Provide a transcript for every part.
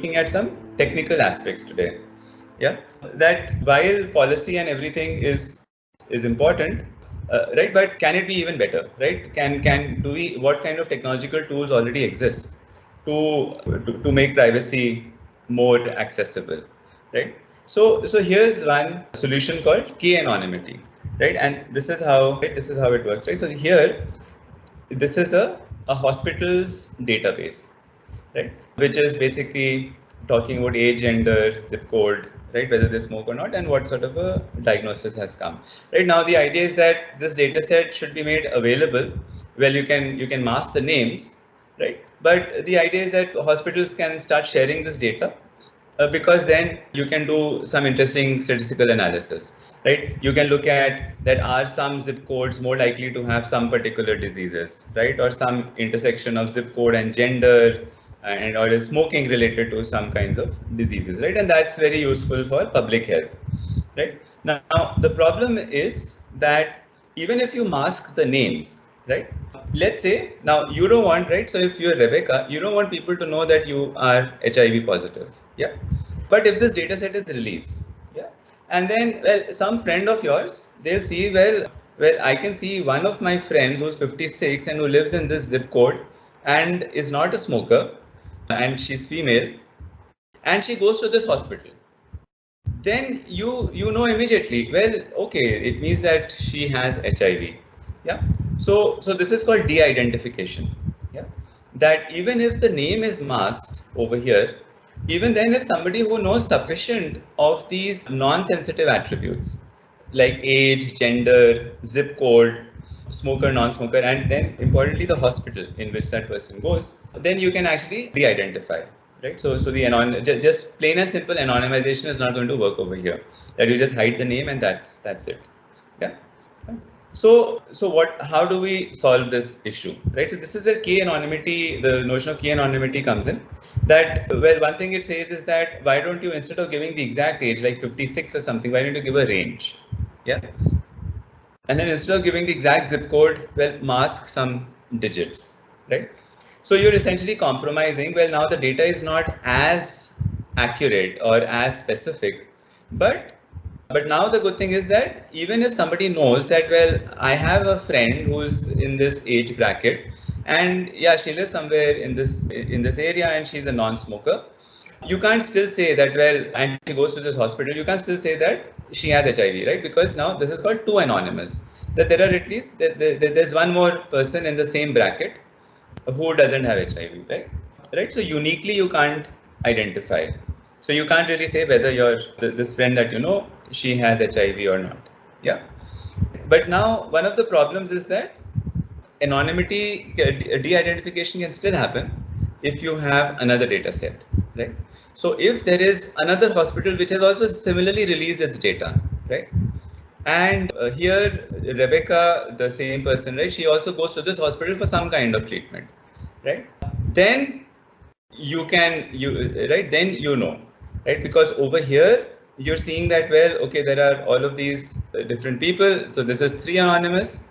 looking at some technical aspects today. Yeah, that while policy and everything is important, right? But can it be even better, right? What kind of technological tools already exist to make privacy more accessible, right? So here's one solution called k-anonymity, right? And this is how it works, right? So here, this is a hospital's database, right? Which is basically talking about age, gender, zip code, right? Whether they smoke or not, and what sort of a diagnosis has come. Right now, the idea is that this data set should be made available. Well, you can mask the names, right? But the idea is that hospitals can start sharing this data, because then you can do some interesting statistical analysis, right? You can look at that, are some zip codes more likely to have some particular diseases, right? Or some intersection of zip code and gender, and or is smoking related to some kinds of diseases, right? And that's very useful for public health, right? Now, the problem is that even if you mask the names, right? Let's say now you don't want, right? So if you're Rebecca, you don't want people to know that you are HIV positive, yeah? But if this data set is released, yeah, and then, well, some friend of yours, they'll see, well, I can see one of my friends who's 56 and who lives in this zip code and is not a smoker, and she's female, and she goes to this hospital. Then you know immediately, well, okay, it means that she has HIV. Yeah. So this is called de-identification. Yeah. That even if the name is masked over here, even then, if somebody who knows sufficient of these non-sensitive attributes like age, gender, zip code, smoker, non-smoker, and then importantly the hospital in which that person goes, then you can actually de-identify, right? So the just plain and simple anonymization is not going to work over here. That you just hide the name and that's it. Yeah. So how do we solve this issue, right? So this is where k-anonymity, the notion of k-anonymity comes in. That, well, one thing it says is that why don't you, instead of giving the exact age like 56 or something, why don't you give a range? Yeah. And then instead of giving the exact zip code, well, mask some digits, right? So you're essentially compromising. Well, now the data is not as accurate or as specific, but now the good thing is that even if somebody knows that, well, I have a friend who's in this age bracket, and yeah, she lives somewhere in this area, and she's a non-smoker, you can't still say that, well, and she goes to this hospital, you can't still say that she has HIV, right? Because now this is called too anonymous. That there are at least there's one more person in the same bracket who doesn't have HIV, right? Right. So uniquely you can't identify. So you can't really say whether this friend that you know, she has HIV or not. Yeah. But now one of the problems is that anonymity, de-identification can still happen if you have another data set, right? So if there is another hospital which has also similarly released its data, right? And here, Rebecca, the same person, right? She also goes to this hospital for some kind of treatment, right? Then then you know, right? Because over here, you're seeing that, well, okay, there are all of these different people. So this is 3 anonymous,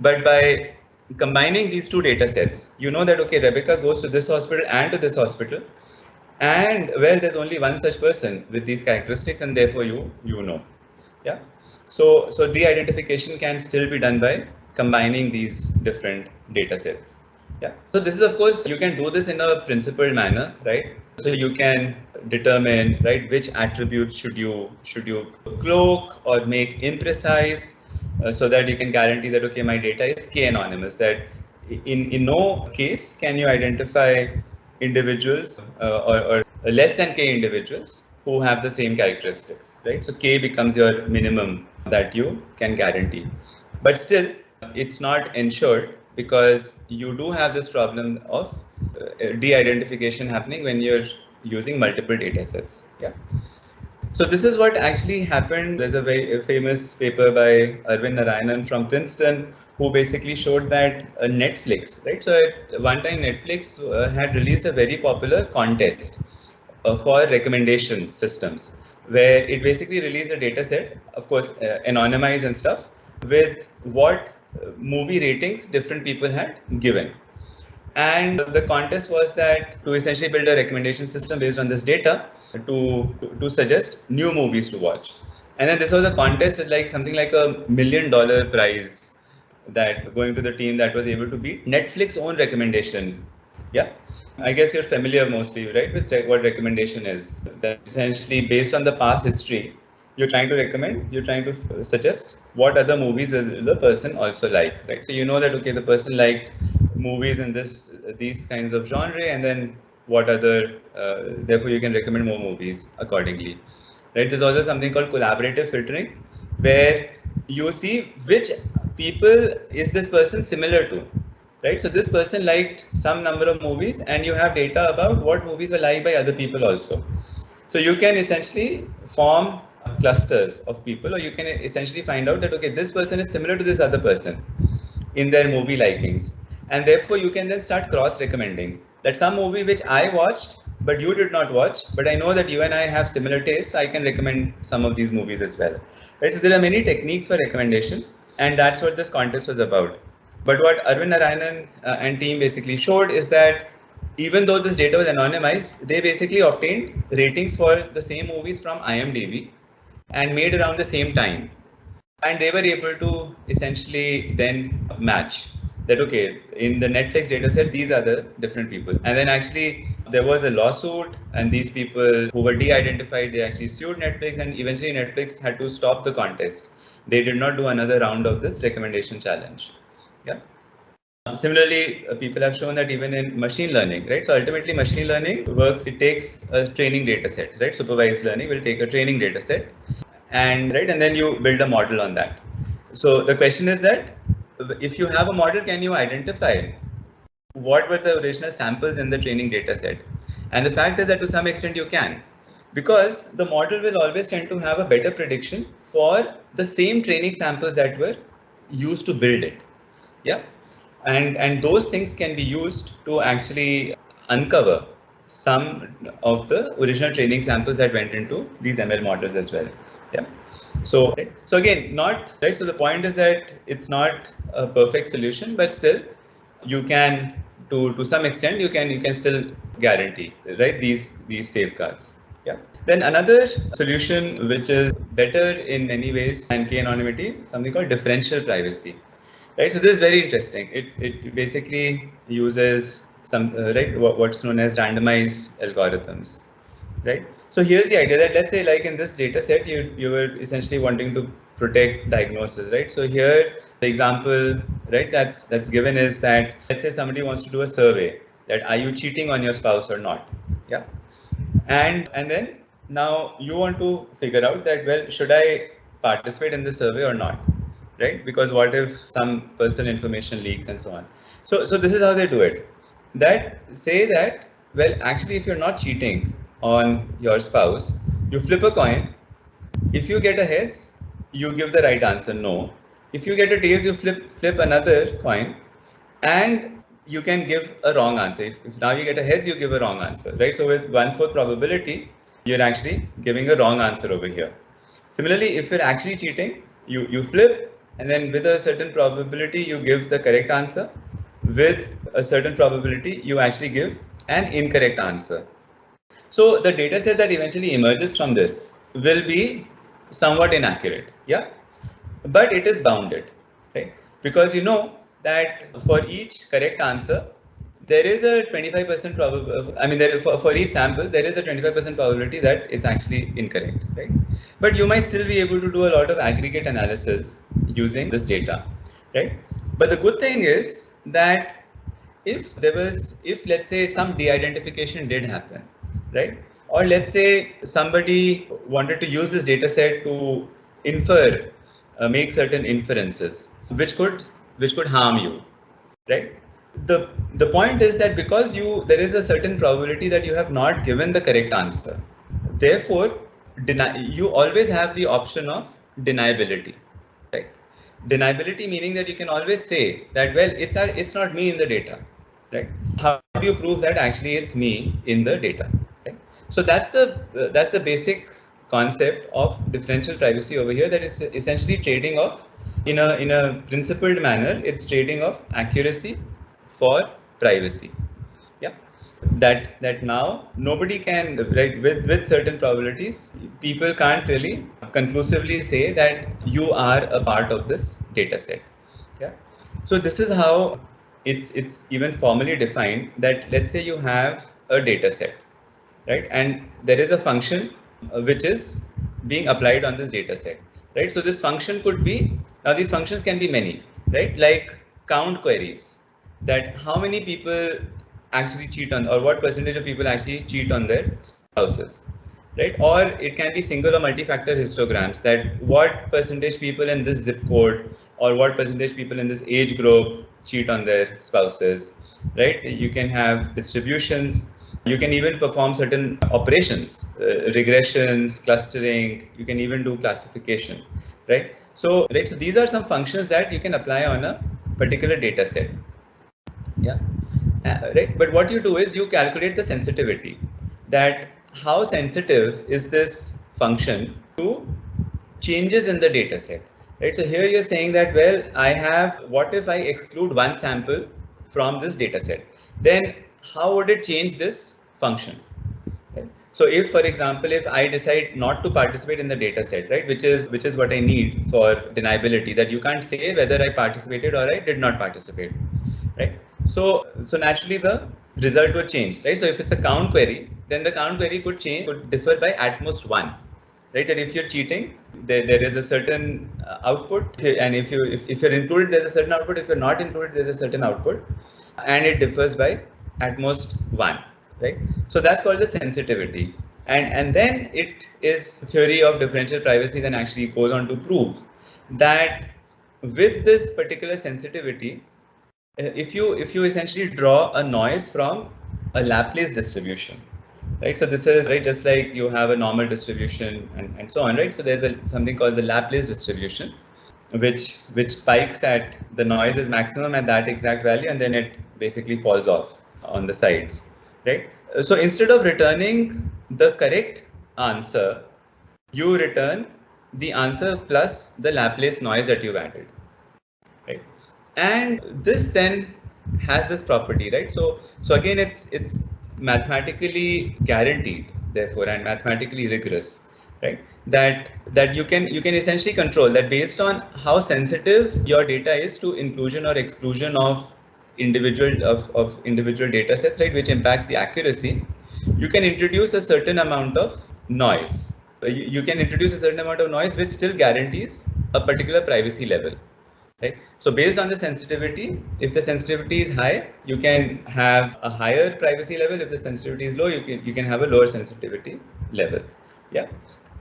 but by combining these two data sets, you know that, okay, Rebecca goes to this hospital and to this hospital, and well, there's only one such person with these characteristics, and therefore you know. Yeah. So de-identification can still be done by combining these different data sets. Yeah. So this is, of course, you can do this in a principled manner, right? So you can determine, right, which attributes should you cloak or make imprecise, so that you can guarantee that, okay, my data is k-anonymous, that in no case can you identify individuals or less than k individuals who have the same characteristics, right? So k becomes your minimum that you can guarantee. But still, it's not ensured, because you do have this problem of de-identification happening when you're using multiple data sets. Yeah. So this is what actually happened. There's a very famous paper by Arvind Narayanan from Princeton, who basically showed that Netflix, right? So at one time, Netflix had released a very popular contest for recommendation systems, where it basically released a data set, of course, anonymized and stuff, with what movie ratings different people had given. And the contest was that to essentially build a recommendation system based on this data to suggest new movies to watch. And then this was a contest with like something like $1 million prize that going to the team that was able to beat Netflix's own recommendation. Yeah. I guess you're familiar mostly, right, with what recommendation is. That essentially based on the past history, you're trying to suggest what other movies the person also liked, right? So you know that, okay, the person liked movies in these kinds of genre, and then what other, therefore you can recommend more movies accordingly, right? There's also something called collaborative filtering, where you see which people is this person similar to, right? So this person liked some number of movies, and you have data about what movies were liked by other people also. So you can essentially form clusters of people, or you can essentially find out that, okay, this person is similar to this other person in their movie likings. And therefore you can then start cross recommending that some movie which I watched, but you did not watch, but I know that you and I have similar tastes, so I can recommend some of these movies as well. Right? So there are many techniques for recommendation, and that's what this contest was about. But what Arvind Narayanan and team basically showed is that even though this data was anonymized, they basically obtained ratings for the same movies from IMDb and made around the same time. And they were able to essentially then match that, okay, in the Netflix data set, these are the different people. And then actually there was a lawsuit, and these people who were de-identified, they actually sued Netflix, and eventually Netflix had to stop the contest. They did not do another round of this recommendation challenge. Yeah. Similarly, people have shown that even in machine learning, right? So ultimately machine learning works, it takes a training data set, right? Supervised learning will take a training data set, and then you build a model on that. So the question is that if you have a model, can you identify what were the original samples in the training data set? And the fact is that to some extent you can, because the model will always tend to have a better prediction for the same training samples that were used to build it. Yeah. And those things can be used to actually uncover some of the original training samples that went into these ML models as well. Yeah. So again, not right. So the point is that it's not a perfect solution, but still, you can to some extent you can still guarantee, right, these safeguards. Yeah. Then another solution which is better in many ways than k-anonymity, something called differential privacy. Right, so this is very interesting. It basically uses some what's known as randomized algorithms, right? So here's the idea that, let's say, like in this data set, you were essentially wanting to protect diagnosis, right? So here the example, right, that's given is that, let's say somebody wants to do a survey that are you cheating on your spouse or not? Yeah, and then now you want to figure out that, well, should I participate in the survey or not? Right? Because what if some personal information leaks and so on? So this is how they do it. That say that, well, actually, if you're not cheating on your spouse, you flip a coin. If you get a heads, you give the right answer, no. If you get a tails, you flip another coin, and you can give a wrong answer. If now you get a heads, you give a wrong answer, right? So with 1/4 probability, you're actually giving a wrong answer over here. Similarly, if you're actually cheating, you flip, and then with a certain probability, you give the correct answer. With a certain probability, you actually give an incorrect answer. So the data set that eventually emerges from this will be somewhat inaccurate, yeah, but it is bounded, right? Because you know that for each correct answer, there is a 25% probability. I mean, for each sample, there is a 25% probability that it's actually incorrect, right? But you might still be able to do a lot of aggregate analysis using this data, right? But the good thing is that if let's say some de-identification did happen, right? Or let's say somebody wanted to use this data set to infer, make certain inferences, which could harm you, right? The point is that because there is a certain probability that you have not given the correct answer, therefore you always have the option of deniability, right? Deniability meaning that you can always say that, well, it's not me in the data, right? How do you prove that actually it's me in the data, right? So that's the basic concept of differential privacy over here, that is essentially trading off in a principled manner. It's trading off accuracy for privacy. Yeah, that now nobody can, right, with certain probabilities, people can't really conclusively say that you are a part of this data set. Yeah, so this is how it's even formally defined, that let's say you have a data set, right, and there is a function which is being applied on this data set, right? So this function could be, now these functions can be many, right, like count queries, that how many people actually cheat on, or what percentage of people actually cheat on their spouses, right? Or it can be single or multi-factor histograms, that what percentage people in this zip code or what percentage people in this age group cheat on their spouses, right? You can have distributions. You can even perform certain operations, regressions, clustering. You can even do classification, right? So these are some functions that you can apply on a particular data set. Yeah, right. But what you do is you calculate the sensitivity, that how sensitive is this function to changes in the data set, right? So here you're saying that, well, I have, what if I exclude one sample from this data set? Then how would it change this function? Right? So if, for example, if I decide not to participate in the data set, right, which is what I need for deniability, that you can't say whether I participated or I did not participate, right? So naturally the result would change, right? So if it's a count query, then the count query could differ by at most one, right? That if you're cheating, there is a certain output, and if you're included, there's a certain output. If you're not included, there's a certain output, and it differs by at most one, right? So that's called the sensitivity, and then it is theory of differential privacy then actually goes on to prove that with this particular sensitivity, if you essentially draw a noise from a Laplace distribution, right? So this is, right, just like you have a normal distribution and so on, right? So there's something called the Laplace distribution, which spikes at the noise is maximum at that exact value, and then it basically falls off on the sides, right? So instead of returning the correct answer, you return the answer plus the Laplace noise that you've added, right? And this then has this property, right? So again, it's mathematically guaranteed, therefore, and mathematically rigorous, right? That you can essentially control that based on how sensitive your data is to inclusion or exclusion of individual data sets, right, which impacts the accuracy. You can introduce a certain amount of noise. You can introduce a certain amount of noise which still guarantees a particular privacy level, right? So based on the sensitivity, if the sensitivity is high, you can have a higher privacy level. If the sensitivity is low, you can have a lower sensitivity level. Yeah,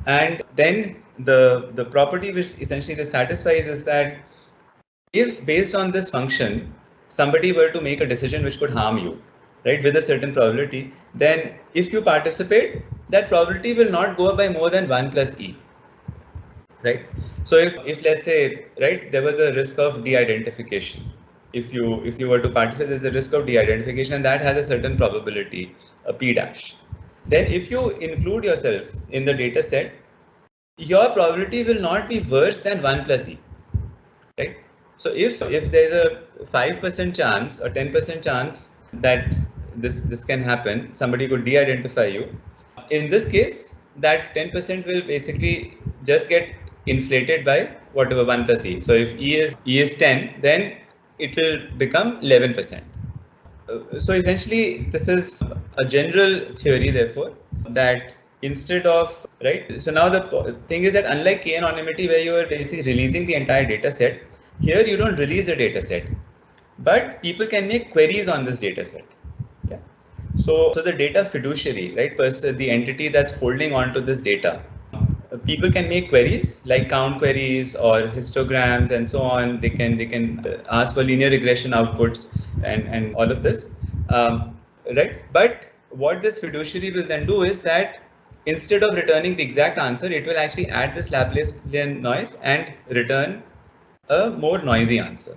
and then the property which essentially this satisfies is that if based on this function somebody were to make a decision which could harm you, right, with a certain probability, then if you participate, that probability will not go up by more than 1 plus e, right? So if let's say, right, there was a risk of de-identification, if you were to participate, there's a risk of de-identification, and that has a certain probability, a p dash. Then if you include yourself in the data set, your probability will not be worse than 1 plus e, right? So if there's a 5% chance or 10% chance that this can happen, somebody could de-identify you. In this case, that 10% will basically just get inflated by whatever 1 plus e. So if e is 10, then it will become 11%. So essentially, this is a general theory, therefore, that instead of, right, so now the thing is that unlike k-anonymity, where you are basically releasing the entire data set, here you don't release the data set, but people can make queries on this data set. Yeah. So the data fiduciary, right, the entity that's holding on to this data, people can make queries like count queries or histograms and so on. They can ask for linear regression outputs and all of this, right? But what this fiduciary will then do is that instead of returning the exact answer, it will actually add this Laplacian noise and return a more noisy answer.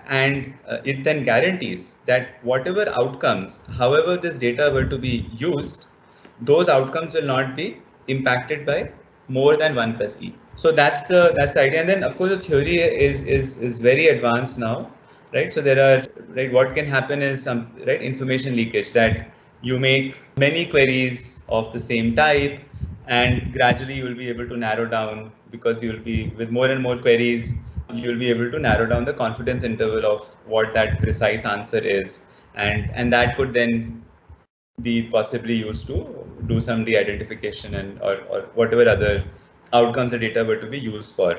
And it then guarantees that whatever outcomes, however this data were to be used, those outcomes will not be impacted by more than 1 plus e. So that's the idea. And then of course the theory is very advanced now. right? So there are, right, what can happen is some, right, information leakage, that you make many queries of the same type, and gradually you will be able to narrow down, because you will be with more and more queries, you will be able to narrow down the confidence interval of what that precise answer is, and that could then be possibly used to do some de-identification and or whatever other outcomes the data were to be used for,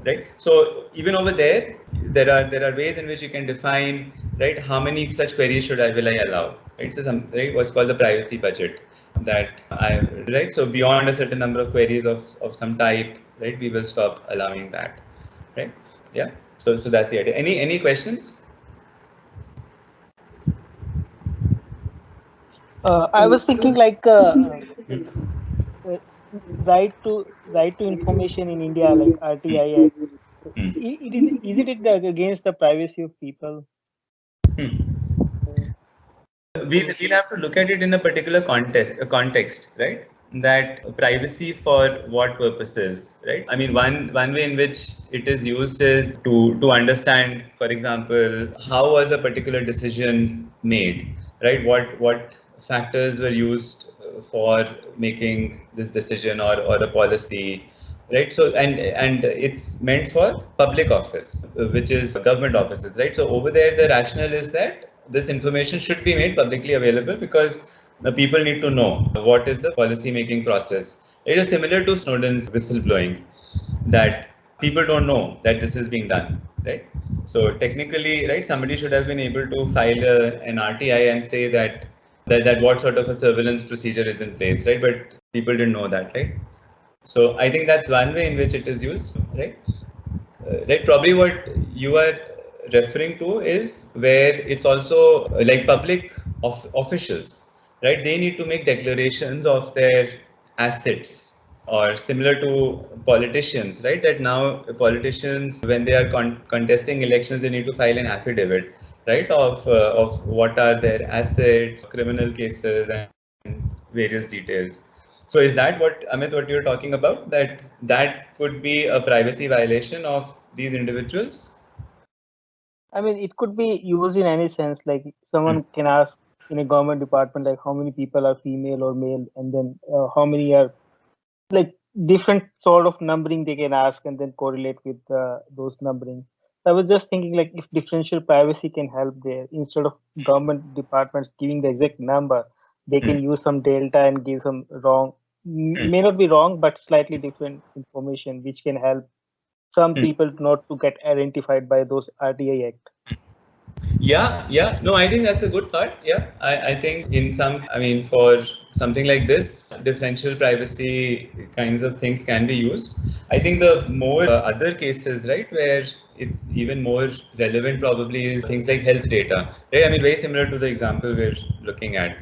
right? So even over there, there are ways in which you can define, right, how many such queries will I allow, right? So some, right, what's called the privacy budget, that I, right, so beyond a certain number of queries of some type, right, we will stop allowing that, right? Yeah. So that's the idea. Any questions? I was thinking like uh, right to information in India, like RTI Act. So Hmm. is it against the privacy of people? We'll have to look at it in a particular context, right? That privacy for what purposes, right? I mean, one way in which it is used is to understand, for example, how was a particular decision made, right? What factors were used for making this decision or a policy, right? So and it's meant for public office, which is government offices, right? So over there, the rationale is that this information should be made publicly available, because the people need to know what is the policy making process. It is similar to Snowden's whistleblowing, that people don't know that this is being done, right? So technically, right, somebody should have been able to file an RTI and say that what sort of a surveillance procedure is in place, right? But people didn't know that, right? So I think that's one way in which it is used, right? Right. Probably what you are referring to is where it's also like public officials, right? They need to make declarations of their assets, or similar to politicians, right? That now politicians, when they are contesting elections, they need to file an affidavit, right? Of what are their assets, criminal cases, and various details. So is that what, Amit, what you're talking about? That could be a privacy violation of these individuals? I mean, it could be used in any sense. Like Hmm. someone can ask in a government department, like how many people are female or male, and then how many are like different sort of numbering they can ask and then correlate with those numbering. I was just thinking like if differential privacy can help there, instead of government departments giving the exact number, they Hmm. can use some delta and give some wrong, Hmm. may not be wrong, but slightly different information, which can help some Hmm. people not to get identified by those RTI Act. Yeah, yeah. No, I think that's a good thought. Yeah, I think in some, I mean, for something like this, differential privacy kinds of things can be used. I think the more other cases, right, where it's even more relevant probably is things like health data, right? I mean, very similar to the example we're looking at.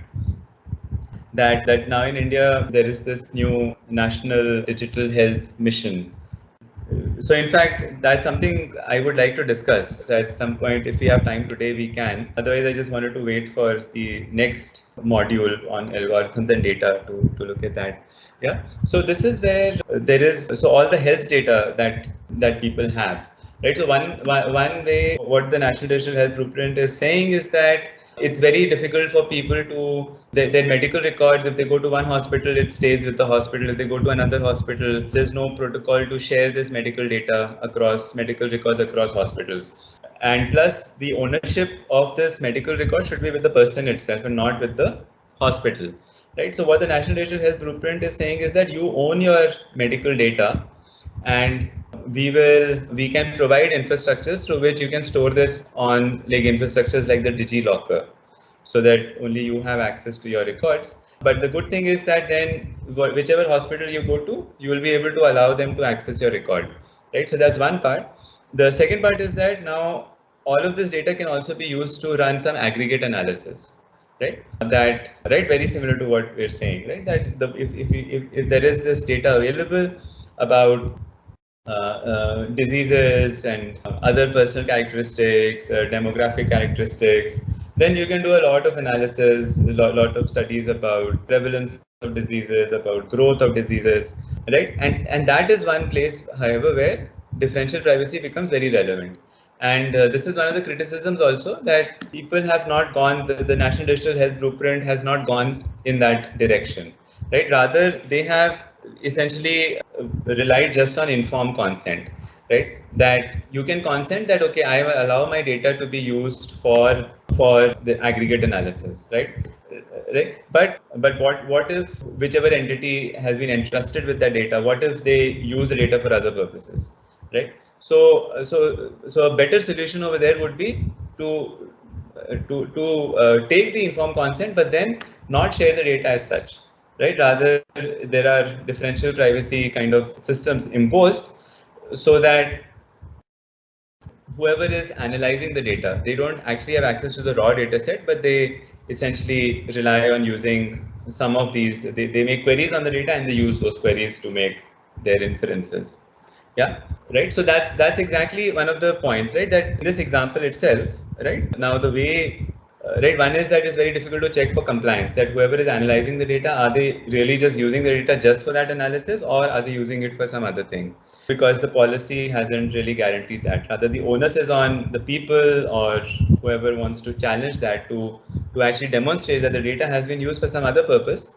That now in India there is this new national digital health mission. So in fact, that's something I would like to discuss at some point. If we have time today, we can. Otherwise, I just wanted to wait for the next module on algorithms and data to look at that. Yeah. So this is where there is, so all the health data that people have, right? So one way what the National Digital Health Blueprint is saying is that it's very difficult for people to their medical records. If they go to one hospital, it stays with the hospital. If they go to another hospital, there's no protocol to share this medical data across medical records across hospitals. And plus, the ownership of this medical record should be with the person itself and not with the hospital, right? So what the National Digital Health Blueprint is saying is that you own your medical data, and we can provide infrastructures through which you can store this on, like, infrastructures like the DigiLocker, so that only you have access to your records. But the good thing is that then whichever hospital you go to, you will be able to allow them to access your record, right? So that's one part. The second part is that now all of this data can also be used to run some aggregate analysis, right? That, right, very similar to what we're saying, right? That if there is this data available about diseases and other personal characteristics, demographic characteristics, then you can do a lot of analysis, lot of studies about prevalence of diseases, about growth of diseases, right? And that is one place, however, where differential privacy becomes very relevant. And this is one of the criticisms also, that people have not gone, the National Digital Health Blueprint has not gone in that direction, right? Rather, they have essentially relied just on informed consent, right? That you can consent that, okay, I will allow my data to be used for the aggregate analysis, right? Right. But what if whichever entity has been entrusted with that data, what if they use the data for other purposes, right? So a better solution over there would be to take the informed consent, but then not share the data as such, right? Rather, there are differential privacy kind of systems imposed so that whoever is analyzing the data, they don't actually have access to the raw data set, but they essentially rely on using some of these. They make queries on the data and they use those queries to make their inferences. Yeah, right. So that's exactly one of the points, right? That in this example itself, right? Now the way, right, one is that it's very difficult to check for compliance, that whoever is analyzing the data, are they really just using the data just for that analysis, or are they using it for some other thing? Because the policy hasn't really guaranteed that. Rather, the onus is on the people or whoever wants to challenge that to actually demonstrate that the data has been used for some other purpose,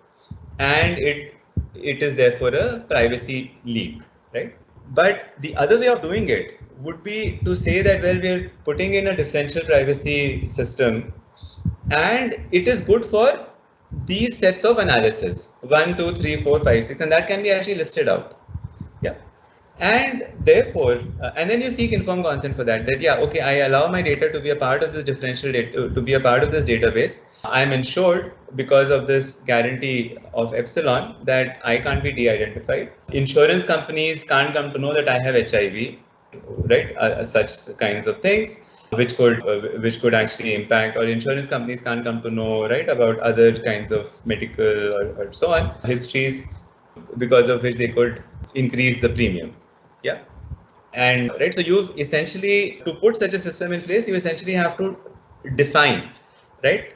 and it is therefore a privacy leak, right? But the other way of doing it would be to say that, well, we're putting in a differential privacy system, and it is good for these sets of analysis, 1, 2, 3, 4, 5, 6, and that can be actually listed out. Yeah. And therefore, and then you seek informed consent for that, yeah, okay, I allow my data to be a part of this differential data, to be a part of this database. I'm ensured because of this guarantee of epsilon that I can't be de-identified. Insurance companies can't come to know that I have HIV, right? Such kinds of things, which could actually impact, or insurance companies can't come to know, right, about other kinds of medical or so on histories, because of which they could increase the premium. Yeah. And right, so you've essentially, to put such a system in place, you essentially have to define, right,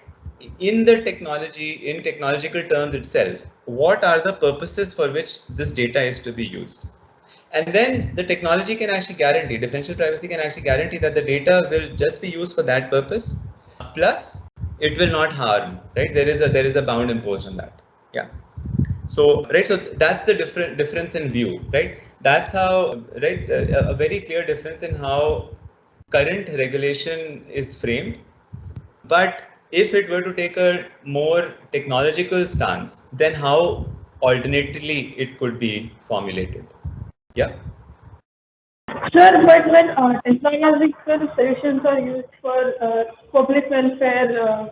in the technology, in technological terms itself, what are the purposes for which this data is to be used. And then the technology can actually guarantee, differential privacy can actually guarantee that the data will just be used for that purpose, plus it will not harm, right? There is a bound imposed on that. Yeah. So, right, so that's the difference in view, right? That's how, right, a very clear difference in how current regulation is framed. But if it were to take a more technological stance, then how alternatively it could be formulated. Yeah. Sure, but when technological solutions are used for public welfare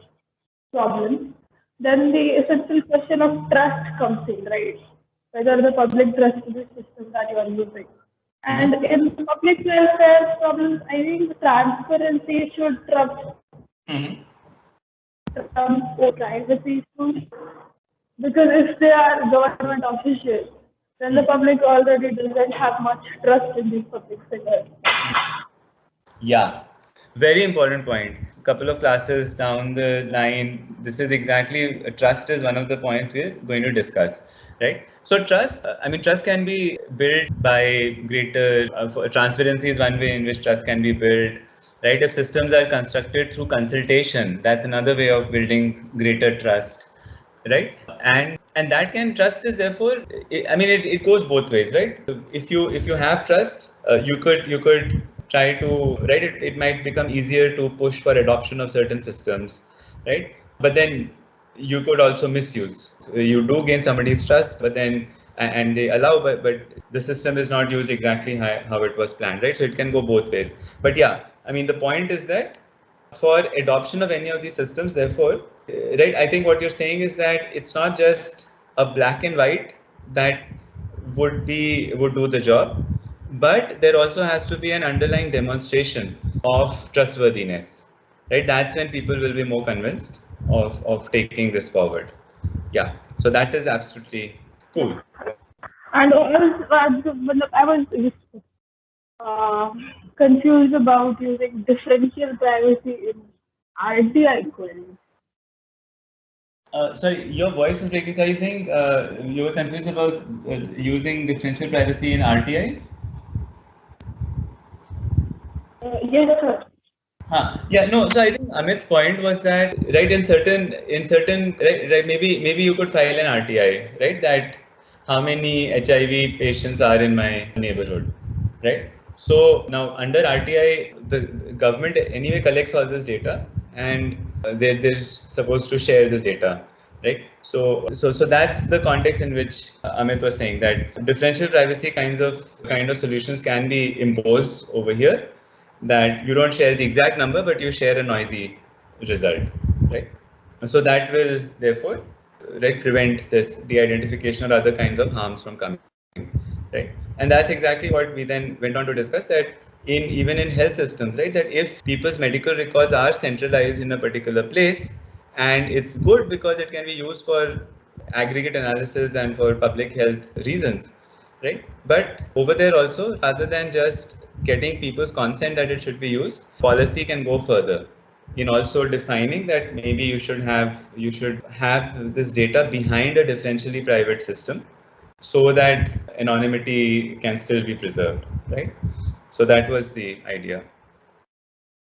problems, then the essential question of trust comes in, right? Whether the public trusts the system that you are using. And in public welfare problems, I think transparency should trump privacy issues. Because if they are government officials, then the public already doesn't have much trust in these public figures. Yeah. Very important point. A couple of classes down the line, this is exactly, trust is one of the points we're going to discuss, right? So trust, trust can be built by greater, transparency is one way in which trust can be built, right? If systems are constructed through consultation, that's another way of building greater trust, right? And that trust is therefore, it goes both ways, right? If you have trust, you could try to, right, it might become easier to push for adoption of certain systems, right? But then you could also misuse. You do gain somebody's trust, but then, and they allow, but the system is not used exactly how it was planned, right? So it can go both ways. But yeah, the point is that for adoption of any of these systems, therefore, right, I think what you're saying is that it's not just a black and white that would do the job, but there also has to be an underlying demonstration of trustworthiness, right? That's when people will be more convinced of taking this forward. Yeah, so that is absolutely cool. And I was confused about using differential privacy in RTI queries. Sorry, your voice was breaking. So are you saying you were confused about using differential privacy in RTIs? Yes, sir. Yeah, no. So I think Amit's point was that right in certain right, maybe you could file an RTI, right? That how many HIV patients are in my neighborhood, right? So now under RTI, the government anyway collects all this data, and they're supposed to share this data, right? So that's the context in which Amit was saying that differential privacy kind of solutions can be imposed over here, that you don't share the exact number, but you share a noisy result, right? So that will therefore, right, prevent this de-identification or other kinds of harms from coming, right? And that's exactly what we then went on to discuss, that even in health systems, right, that if people's medical records are centralized in a particular place, and it's good because it can be used for aggregate analysis and for public health reasons, right? But over there also, rather than just getting people's consent that it should be used, policy can go further in also defining that maybe you should have this data behind a differentially private system, so that anonymity can still be preserved, right? So that was the idea.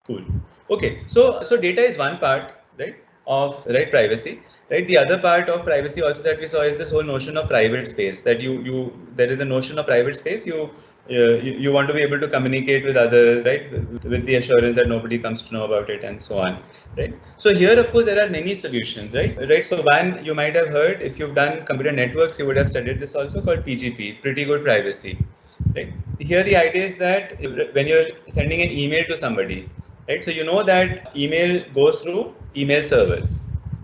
Cool. Okay, so data is one part, right, of privacy, right? The other part of privacy also that we saw is this whole notion of private space, that there is a notion of private space. You want to be able to communicate with others, right, with the assurance that nobody comes to know about it, and so on, right? So here, of course, there are many solutions, right? So one, you might have heard, if you've done computer networks, you would have studied this also, called PGP, pretty good privacy, right? Here the idea is that when you're sending an email to somebody, right, so you know that email goes through email servers.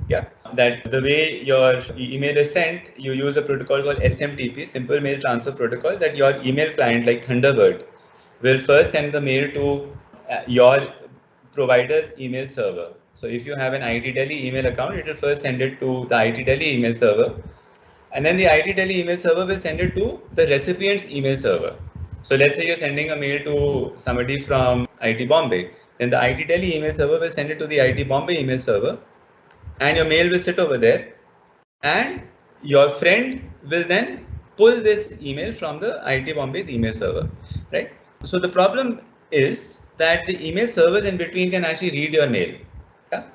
Yeah, that the way your email is sent, you use a protocol called SMTP, Simple Mail Transfer Protocol, that your email client like Thunderbird will first send the mail to your provider's email server. So if you have an IT Delhi email account, it will first send it to the IT Delhi email server, and then the IT Delhi email server will send it to the recipient's email server. So let's say you're sending a mail to somebody from IT Bombay, then the IT Delhi email server will send it to the IT Bombay email server, and your mail will sit over there, and your friend will then pull this email from the IT Bombay's email server, right? So the problem is that the email servers in between can actually read your mail. Yeah?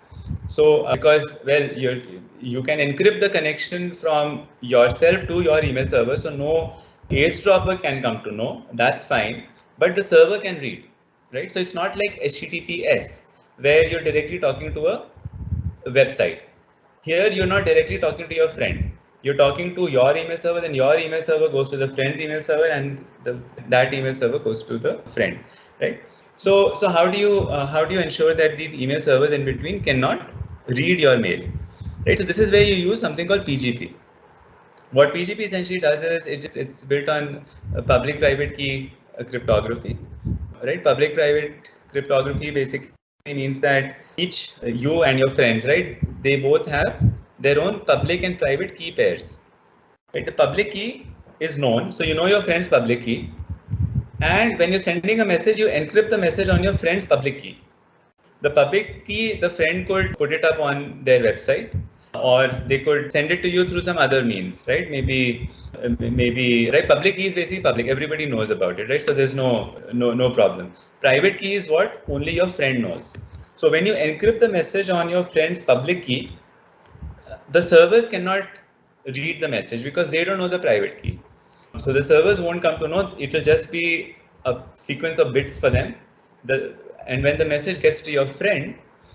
So because, well, you can encrypt the connection from yourself to your email server, so no eavesdropper can come to know, that's fine, but the server can read, right? So it's not like HTTPS, where you're directly talking to a website. Here you're not directly talking to your friend, you're talking to your email server, then your email server goes to the friend's email server, and that email server goes to the friend, right? So how do you ensure that these email servers in between cannot read your mail, right? So this is where you use something called PGP. What PGP essentially does is it's built on public-private key cryptography, right? Public-private cryptography basically means that each, you and your friends, right, they both have their own public and private key pairs, right? The public key is known, so you know your friend's public key, and when you're sending a message, you encrypt the message on your friend's public key. The public key, the friend could put it up on their website, or they could send it to you through some other means, right? Maybe right, public key is basically public, everybody knows about it, right? So there's no problem. Private key is what only your friend knows. So when you encrypt the message on your friend's public key, the servers cannot read the message because they don't know the private key. So the servers won't come to know, it will just be a sequence of bits for them. And when the message gets to your friend,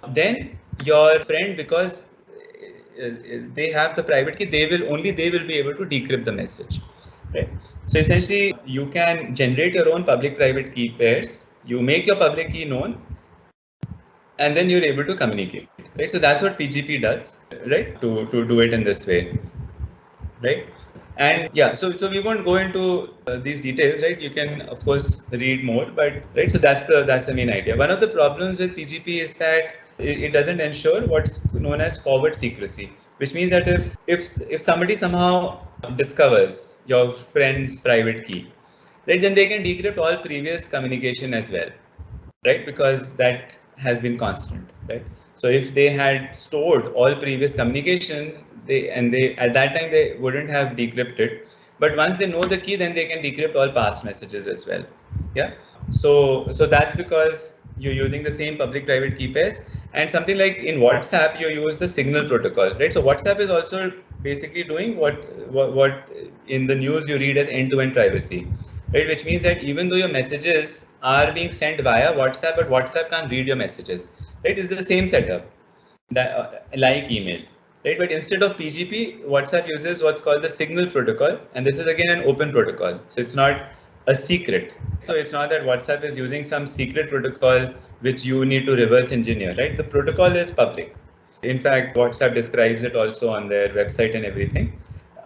then your friend, because they have the private key, they will be able to decrypt the message, right? So essentially, you can generate your own public-private key pairs. You make your public key known, and then you're able to communicate, right? So that's what PGP does, right? To do it in this way, right? And yeah, so we won't go into these details, right? You can of course read more, but right. So that's the main idea. One of the problems with PGP is that it doesn't ensure what's known as forward secrecy, which means that if somebody somehow discovers your friend's private key, right, then they can decrypt all previous communication as well, right? Because that has been constant, right? So if they had stored all previous communication, they at that time they wouldn't have decrypted, but once they know the key, then they can decrypt all past messages as well. Yeah. So that's because you're using the same public-private key pairs, and something like in WhatsApp, you use the Signal protocol, right? So WhatsApp is also basically doing what in the news you read as end-to-end privacy, right? Which means that even though your messages are being sent via WhatsApp, but WhatsApp can't read your messages, right? It's the same setup that like email, right? But instead of PGP, WhatsApp uses what's called the Signal protocol, and this is again an open protocol, so it's not a secret. So it's not that WhatsApp is using some secret protocol which you need to reverse engineer, right? The protocol is public. In fact, WhatsApp describes it also on their website and everything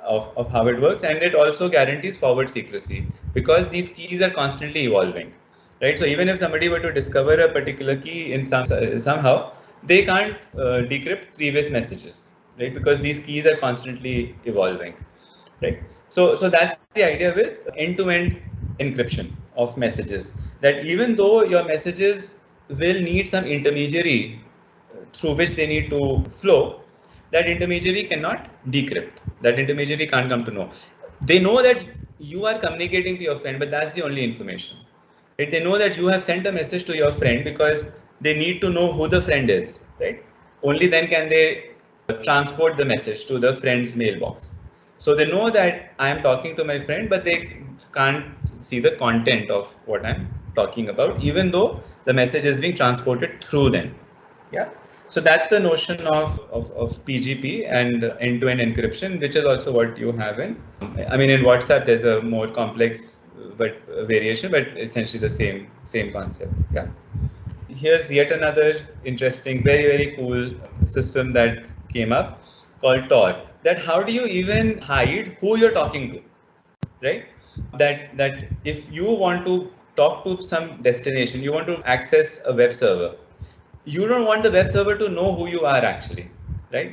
of how it works, and it also guarantees forward secrecy because these keys are constantly evolving, right? So even if somebody were to discover a particular key in somehow, they can't decrypt previous messages, right? Because these keys are constantly evolving, right? So that's the idea with end-to-end encryption of messages, that even though your messages will need some intermediary through which they need to flow, that intermediary cannot decrypt. That intermediary can't come to know. They know that you are communicating to your friend, but that's the only information. Right? They know that you have sent a message to your friend because they need to know who the friend is, right? Only then can they transport the message to the friend's mailbox. So they know that I am talking to my friend, but they can't see the content of what I'm talking about, even though the message is being transported through them. Yeah. So that's the notion of PGP and end-to-end encryption, which is also what you have in, I mean, in WhatsApp, there's a more complex variation, but essentially the same concept. Yeah. Here's yet another interesting, very cool system that came up called Tor. That how do you even hide who you're talking to, right? That if you want to talk to some destination, you want to access a web server, you don't want the web server to know who you are actually, right?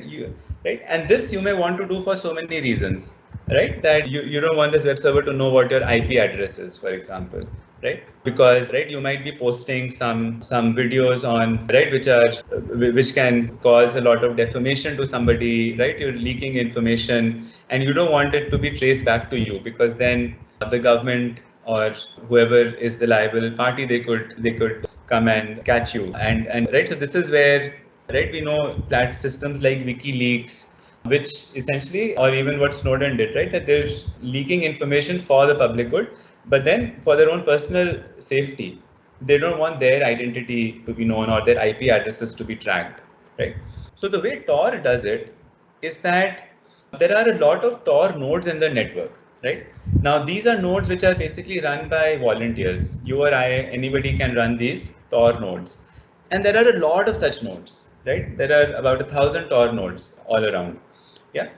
Right? And this you may want to do for so many reasons, right? That you don't want this web server to know what your IP address is, for example, right? Because, right, you might be posting some videos on, right, which can cause a lot of defamation to somebody, right? You're leaking information and you don't want it to be traced back to you, because then the government or whoever is the liable party, they could come and catch you. And right, so this is where, right, we know that systems like WikiLeaks, which essentially, or even what Snowden did, right, that they're leaking information for the public good, but then for their own personal safety, they don't want their identity to be known or their IP addresses to be tracked, right? So the way Tor does it is that there are a lot of Tor nodes in the network, right? Now, these are nodes which are basically run by volunteers. You or I, anybody can run these Tor nodes. And there are a lot of such nodes, right? There are about 1,000 Tor nodes all around. Yeah.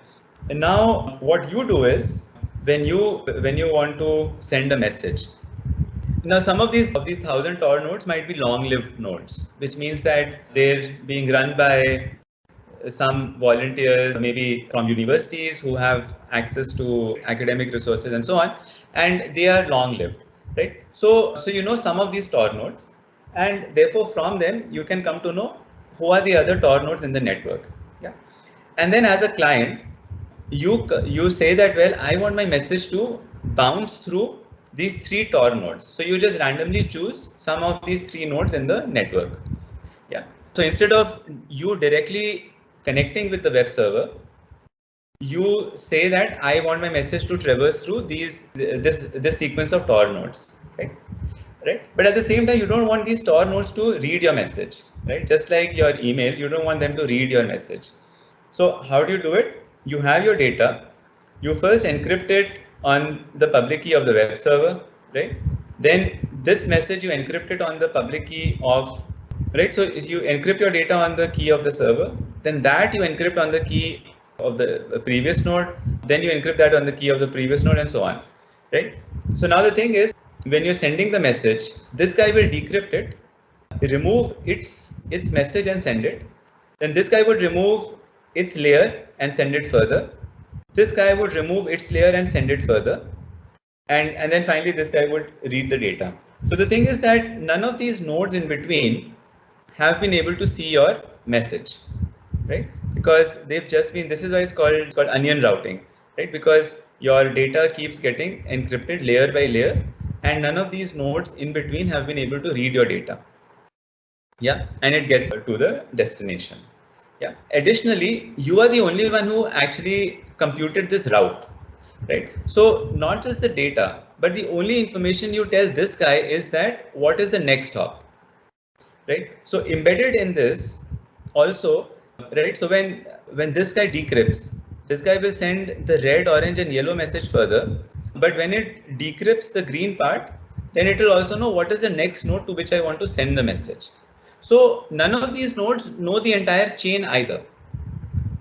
And now what you do is when you want to send a message. Now, some of these 1,000 Tor nodes might be long-lived nodes, which means that they're being run by some volunteers, maybe from universities who have access to academic resources and so on, and they are long-lived, right? So you know some of these Tor nodes, and therefore from them you can come to know who are the other Tor nodes in the network. Yeah, and then as a client, you say that, well, I want my message to bounce through these 3 Tor nodes. So you just randomly choose some of these 3 nodes in the network. Yeah. So instead of you directly connecting with the web server, you say that I want my message to traverse through this sequence of Tor nodes, right? Right? But at the same time, you don't want these Tor nodes to read your message, right? Just like your email, you don't want them to read your message. So how do you do it? You have your data. You first encrypt it on the public key of the web server, right? Then this message you encrypt it on the public key of, right? So if you encrypt your data on the key of the server, then that you encrypt on the key of the previous node, then you encrypt that on the key of the previous node, and so on, right? So now the thing is, when you're sending the message, this guy will decrypt it, remove its message and send it. Then this guy would remove its layer and send it further. This guy would remove its layer and send it further. And then finally, this guy would read the data. So the thing is that none of these nodes in between have been able to see your message, right? Because they've just been, this is why it's called onion routing, right? Because your data keeps getting encrypted layer by layer, and none of these nodes in between have been able to read your data. Yeah, and it gets to the destination. Yeah. Additionally, you are the only one who actually computed this route, right? So not just the data, but the only information you tell this guy is that what is the next hop, right? So embedded in this also, right? So when this guy decrypts, this guy will send the red, orange, and yellow message further. But when it decrypts the green part, then it will also know what is the next node to which I want to send the message. So none of these nodes know the entire chain either,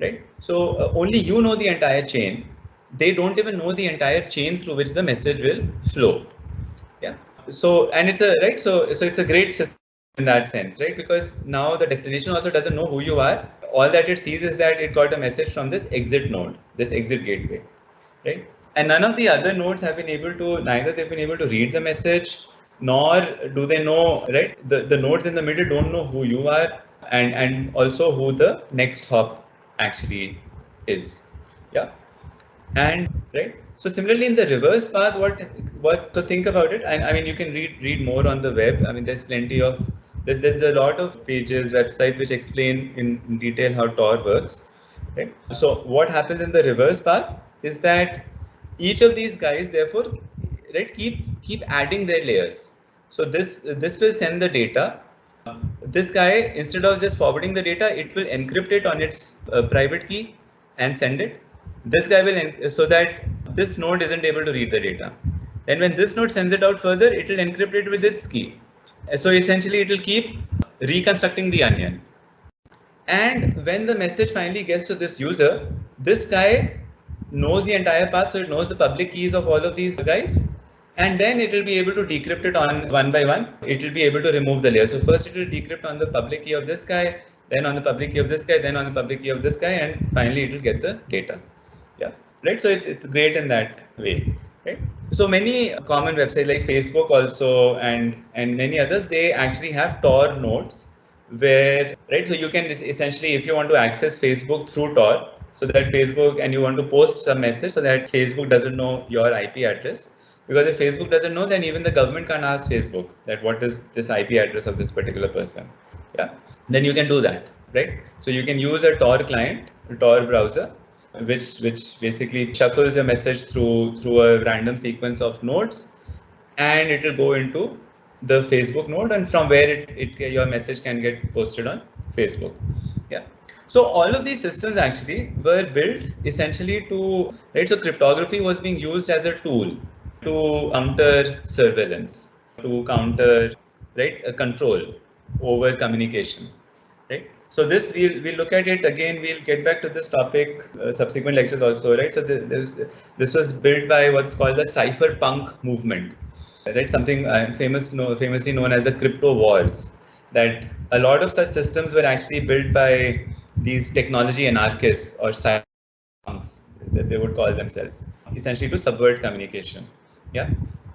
right? So only you know the entire chain. They don't even know the entire chain through which the message will flow. Yeah. So and it's a right. So it's a great system in that sense, right? Because now the destination also doesn't know who you are. All that it sees is that it got a message from this exit node, this exit gateway, right? And none of the other nodes have been able to, neither they've been able to read the message, nor do they know, right? The nodes in the middle don't know who you are, and also who the next hop actually is. Yeah. And right. So similarly in the reverse path, what to think about it? And I mean, you can read more on the web. I mean, there's plenty of there's a lot of pages, websites which explain in detail how Tor works. Right. So what happens in the reverse path is that each of these guys, therefore, right, keep adding their layers. So this will send the data. This guy, instead of just forwarding the data, it will encrypt it on its private key and send it. This guy will, so that this node isn't able to read the data. And when this node sends it out further, it will encrypt it with its key. So essentially, it will keep reconstructing the onion. And when the message finally gets to this user, this guy knows the entire path, so it knows the public keys of all of these guys. And then it will be able to decrypt it on one by one. It will be able to remove the layer. So first it will decrypt on the public key of this guy, then on the public key of this guy, then on the public key of this guy, and finally it will get the data. Yeah, right. So it's great in that way, right? So many common websites like Facebook also and many others, they actually have Tor nodes where, right? So you can essentially, if you want to access Facebook through Tor, so that Facebook and you want to post some message so that Facebook doesn't know your IP address. Because if Facebook doesn't know, then even the government can't ask Facebook that what is this IP address of this particular person. Yeah, then you can do that, right? So you can use a Tor client, a Tor browser, which basically shuffles your message through a random sequence of nodes, and it will go into the Facebook node, and from where your message can get posted on Facebook. Yeah. So all of these systems actually were built essentially to, right? So cryptography was being used as a tool to counter surveillance, to counter, right, a control over communication, right? So this we'll look at it again. We'll get back to this topic subsequent lectures also, right? So this was built by what's called the cypherpunk movement, right? Something famously known as the crypto wars. That a lot of such systems were actually built by these technology anarchists or cypherpunks that they would call themselves, essentially to subvert communication. Yeah.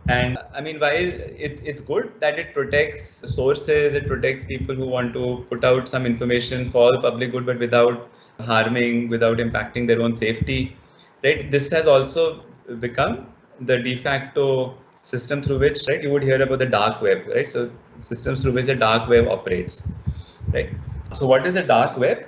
And I mean, while it's good that it protects sources, it protects people who want to put out some information for the public good, but without harming, without impacting their own safety, right? This has also become the de facto system through which, right, you would hear about the dark web, right? So systems through which the dark web operates, right? So what is the dark web?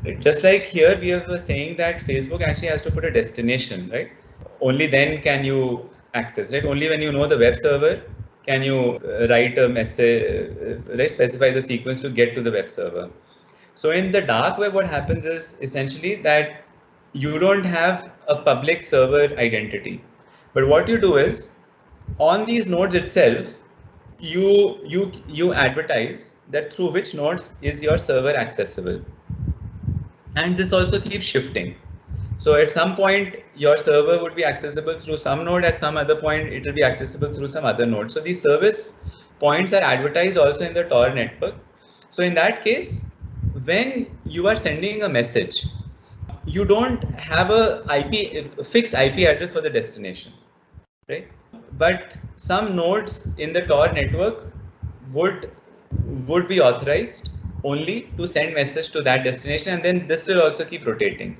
Right? Just like here, we were saying that Facebook actually has to put a destination, right? Only then can you access, right? Only when you know the web server can you write a message, right? Specify the sequence to get to the web server. So in the dark web, what happens is essentially that you don't have a public server identity, but what you do is on these nodes itself, you advertise that through which nodes is your server accessible, and this also keeps shifting. So at some point, your server would be accessible through some node. At some other point, it will be accessible through some other node. So these service points are advertised also in the Tor network. So in that case, when you are sending a message, you don't have a fixed IP address for the destination, right? But some nodes in the Tor network would be authorized only to send message to that destination, and then this will also keep rotating.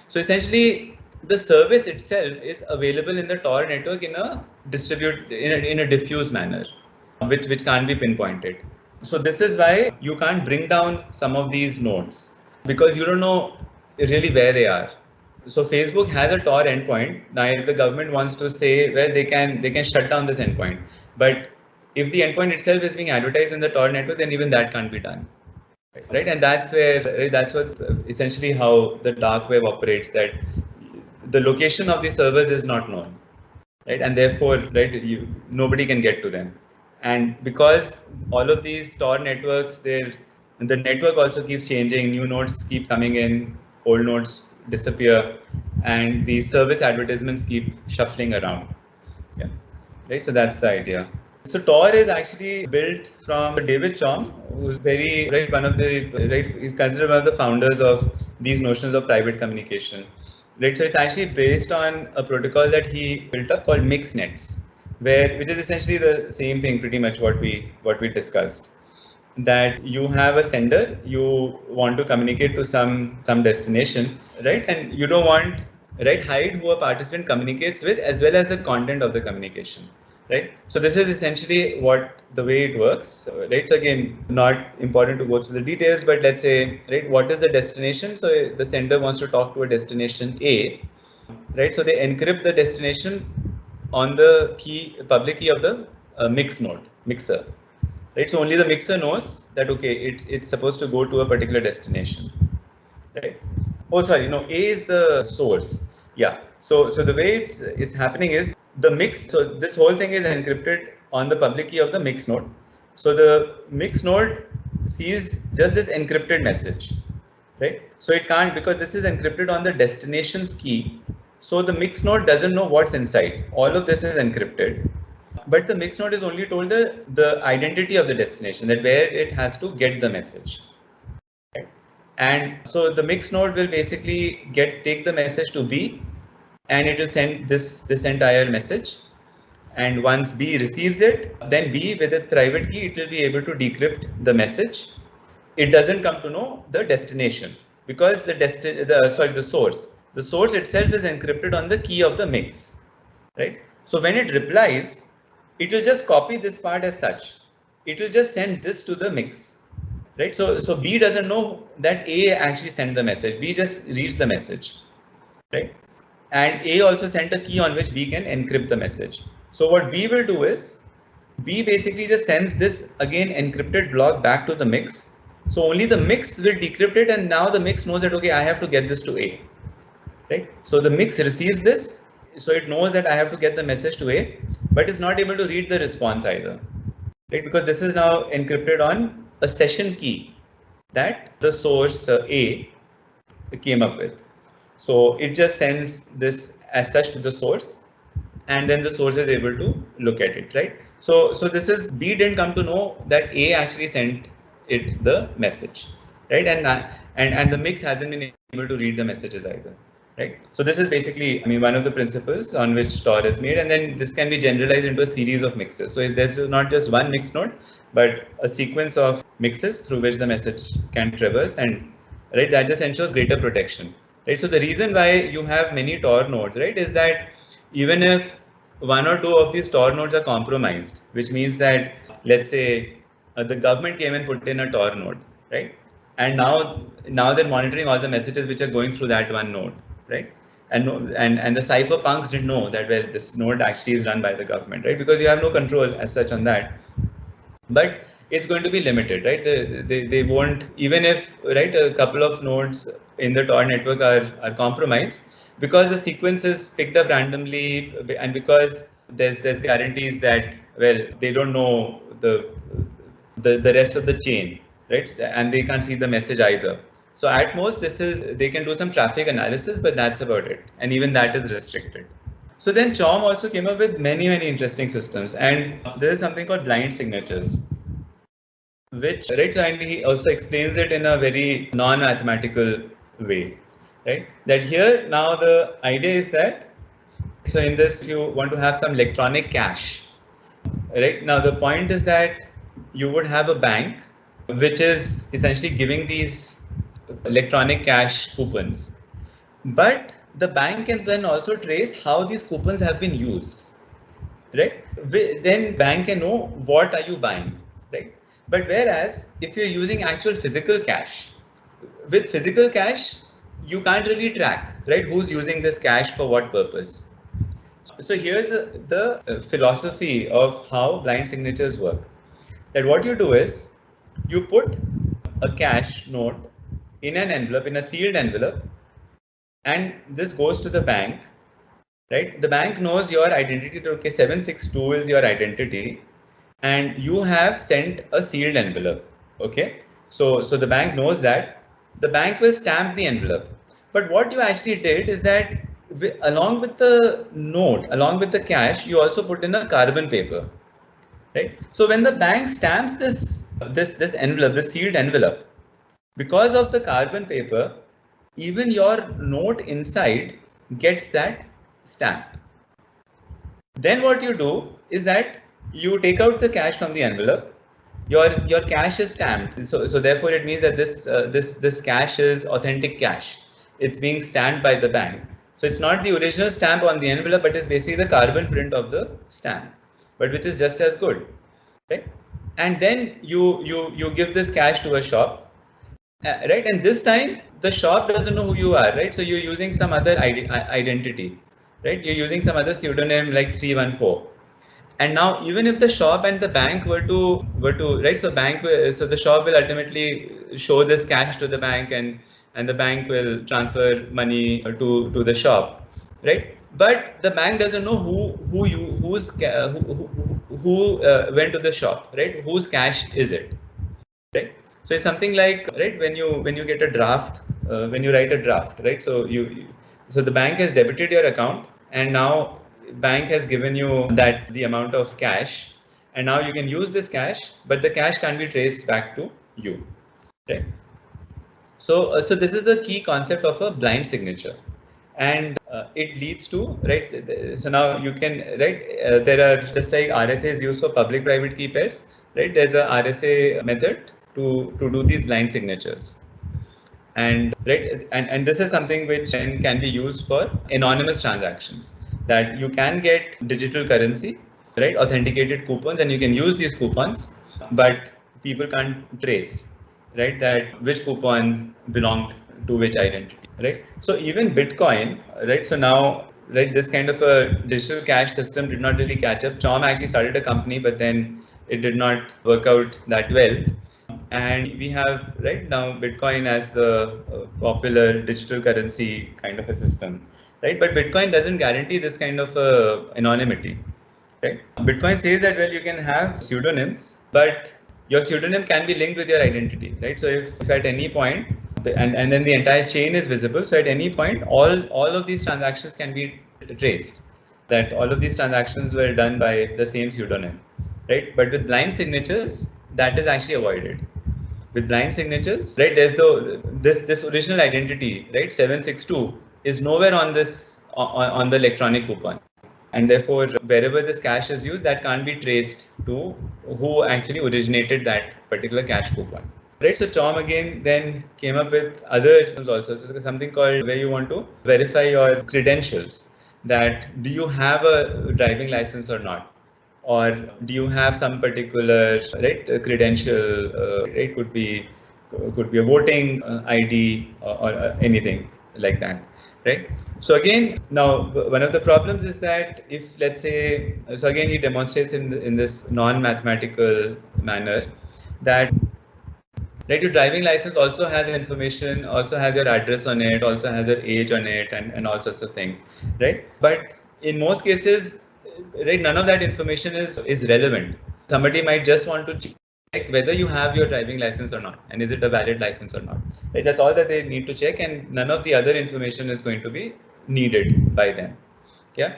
So essentially, the service itself is available in the Tor network in a diffuse manner, which can't be pinpointed. So this is why you can't bring down some of these nodes because you don't know really where they are. So Facebook has a Tor endpoint. Now if the government wants to say, well, they can shut down this endpoint. But if the endpoint itself is being advertised in the Tor network, then even that can't be done. Right? And that's what's essentially how the dark web operates, that the location of the servers is not known. Right? And therefore, right, nobody can get to them. And because all of these Tor networks, the network also keeps changing, new nodes keep coming in, old nodes disappear, and the service advertisements keep shuffling around. Yeah, right. So that's the idea. So Tor is actually built from David Chaum, who's very one of the he's considered one of the founders of these notions of private communication. Right, so it's actually based on a protocol that he built up called MixNets, which is essentially the same thing, pretty much what we discussed. That you have a sender, you want to communicate to some destination, right? And you don't want hide who a participant communicates with as well as the content of the communication. Right. So this is essentially what the way it works. Right. So again, not important to go through the details, but let's say, right, what is the destination? So the sender wants to talk to a destination A, right? So they encrypt the destination on the public key of the mixer. Right. So only the mixer knows that, okay, it's supposed to go to a particular destination. Right. Oh, sorry, no, A is the source. Yeah. So the way it's happening is the mix. So this whole thing is encrypted on the public key of the mix node. So the mix node sees just this encrypted message, right? So it can't, because this is encrypted on the destination's key. So the mix node doesn't know what's inside. All of this is encrypted, but the mix node is only told the identity of the destination, that where it has to get the message. Right? And so the mix node will basically take the message to B, and it will send this entire message. And once B receives it, then B with its private key, it will be able to decrypt the message. It doesn't come to know the destination because the source itself is encrypted on the key of the mix, right? So when it replies, it will just copy this part as such. It will just send this to the mix, right? So B doesn't know that A actually sent the message. B just reads the message, right? And A also sent a key on which B can encrypt the message. So what B will do is, B basically just sends this again encrypted block back to the mix. So only the mix will decrypt it, and now the mix knows that, okay, I have to get this to A, right? So the mix receives this, so it knows that I have to get the message to A, but it's not able to read the response either, right? Because this is now encrypted on a session key that the source A came up with. So it just sends this as such to the source, and then the source is able to look at it, right? So this is, B didn't come to know that A actually sent it the message, right? And the mix hasn't been able to read the messages either, right? So this is basically, one of the principles on which Tor is made, and then this can be generalized into a series of mixes. So there's not just one mix node, but a sequence of mixes through which the message can traverse, and right, that just ensures greater protection. Right, so the reason why you have many Tor nodes, right, is that even if one or two of these Tor nodes are compromised, which means that, let's say, the government came and put in a Tor node, right, and now they're monitoring all the messages which are going through that one node, right, and the cypherpunks didn't know that, well, this node actually is run by the government, right, because you have no control as such on that. But it's going to be limited, right? They won't, even if, right, a couple of nodes in the Tor network are compromised, because the sequence is picked up randomly, and because there's guarantees that, well, they don't know the rest of the chain, right? And they can't see the message either. So at most, they can do some traffic analysis, but that's about it. And even that is restricted. So then Chaum also came up with many interesting systems, and there is something called blind signatures, which, right, so, and he also explains it in a very non-mathematical way, right? That here now the idea is that, so in this, you want to have some electronic cash, right? Now the point is that you would have a bank which is essentially giving these electronic cash coupons, but the bank can then also trace how these coupons have been used, right? Then bank can know what are you buying, right? But whereas if you're using actual physical cash, with physical cash, you can't really track, right? Who's using this cash for what purpose? So here's the philosophy of how blind signatures work. That what you do is you put a cash note in an envelope, in a sealed envelope, and this goes to the bank, right? The bank knows your identity. Okay, 762 is your identity, and you have sent a sealed envelope. Okay, so the bank knows that. The bank will stamp the envelope. But what you actually did is that along with the note, along with the cash, you also put in a carbon paper, right? So when the bank stamps this envelope, this sealed envelope, because of the carbon paper, even your note inside gets that stamp. Then what you do is that you take out the cash from the envelope. Your cash is stamped, so therefore it means that this cash is authentic cash. It's being stamped by the bank. So it's not the original stamp on the envelope, but it's basically the carbon print of the stamp, but which is just as good, right? And then you give this cash to a shop, right? And this time the shop doesn't know who you are, right? So you're using some other identity, right? You're using some other pseudonym like 314. And now, even if the shop and the bank were to right, so the shop will ultimately show this cash to the bank, and the bank will transfer money to the shop, right? But the bank doesn't know who went to the shop, right? Whose cash is it, right? So it's something like, right, when you get a draft, when you write a draft, right? So the bank has debited your account, and now bank has given you the amount of cash, and now you can use this cash, but the cash can't be traced back to you, right? So this is the key concept of a blind signature, and it leads to, right? So now you can, right? There are, just like RSA is used for public-private key pairs, right? There's a RSA method to do these blind signatures. And right, and this is something which can be used for anonymous transactions, that you can get digital currency, right, authenticated coupons, and you can use these coupons, but people can't trace, right, that which coupon belonged to which identity, right? So even Bitcoin, right, so now, right, this kind of a digital cash system did not really catch up. Chom actually started a company, but then it did not work out that well. And we have right now Bitcoin as the popular digital currency kind of a system, right? But Bitcoin doesn't guarantee this kind of anonymity, right? Bitcoin says that, well, you can have pseudonyms, but your pseudonym can be linked with your identity, right? So if at any point, and then the entire chain is visible, so at any point, all of these transactions can be traced, that all of these transactions were done by the same pseudonym, right? But with blind signatures, that is actually avoided. With blind signatures, right, there's this original identity, right, 762 is nowhere on this on the electronic coupon, and therefore wherever this cash is used, that can't be traced to who actually originated that particular cash coupon, right? So Chom again then came up with other also, so something called where you want to verify your credentials, that do you have a driving license or not, or do you have some particular, right, credential, it could be a voting ID or anything like that, right? So again, now one of the problems is that if, let's say, so again he demonstrates in this non-mathematical manner that, right, your driving license also has information, also has your address on it, also has your age on it, and all sorts of things, right? But in most cases, right, none of that information is relevant. Somebody might just want to check whether you have your driving license or not, and is it a valid license or not, right? That's all that they need to check, and none of the other information is going to be needed by them. Yeah.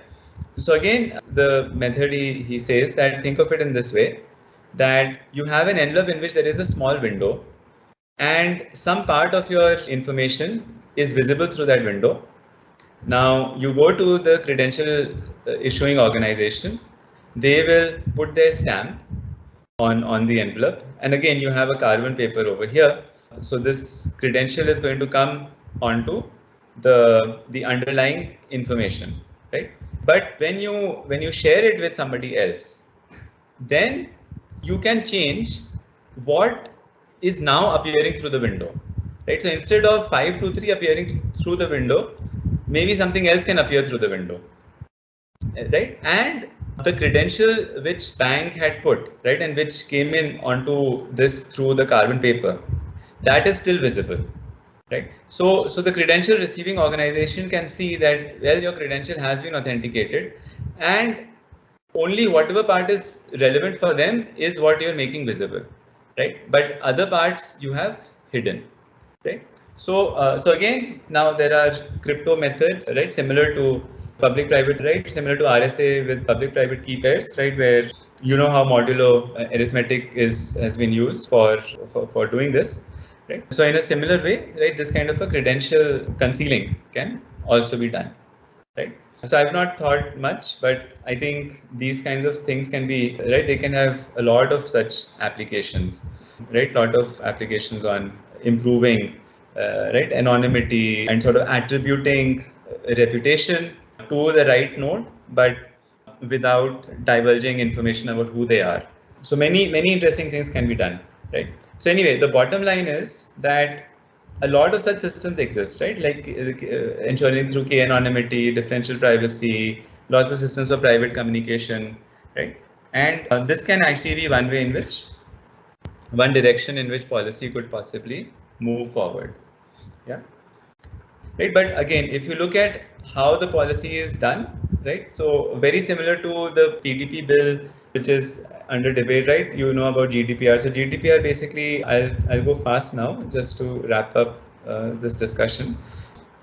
So again, the method he says that, think of it in this way, that you have an envelope in which there is a small window, and some part of your information is visible through that window. Now you go to the credential issuing organization, they will put their stamp on the envelope, and again you have a carbon paper over here. So this credential is going to come onto the underlying information, right? But when you share it with somebody else, then you can change what is now appearing through the window, right? So instead of 523 appearing through the window, maybe something else can appear through the window, right? And the credential which bank had put, right, and which came in onto this through the carbon paper, that is still visible, right? So the credential receiving organization can see that, well, your credential has been authenticated, and only whatever part is relevant for them is what you're making visible, right? But other parts you have hidden, right? So again, now there are crypto methods, right, similar to public-private, right, similar to RSA with public-private key pairs, right, where you know how modulo arithmetic has been used for doing this, right? So in a similar way, right, this kind of a credential concealing can also be done, right? So I've not thought much, but I think these kinds of things can be, right, they can have a lot of such applications, right, lot of applications on improving right, anonymity and sort of attributing reputation to the right node, but without divulging information about who they are. So many interesting things can be done, right? So anyway, the bottom line is that a lot of such systems exist, right? Like ensuring through key anonymity, differential privacy, lots of systems of private communication, right? And this can actually be one way in which, one direction in which policy could possibly move forward. Yeah. Right. But again, if you look at how the policy is done, right? So very similar to the PDP bill, which is under debate, right? You know about GDPR. So GDPR basically, I'll go fast now just to wrap up this discussion,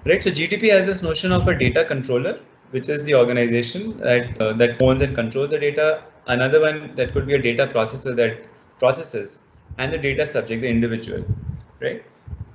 right? So GDPR has this notion of a data controller, which is the organization that owns and controls the data. Another one that could be a data processor that processes, and the data subject, the individual, right?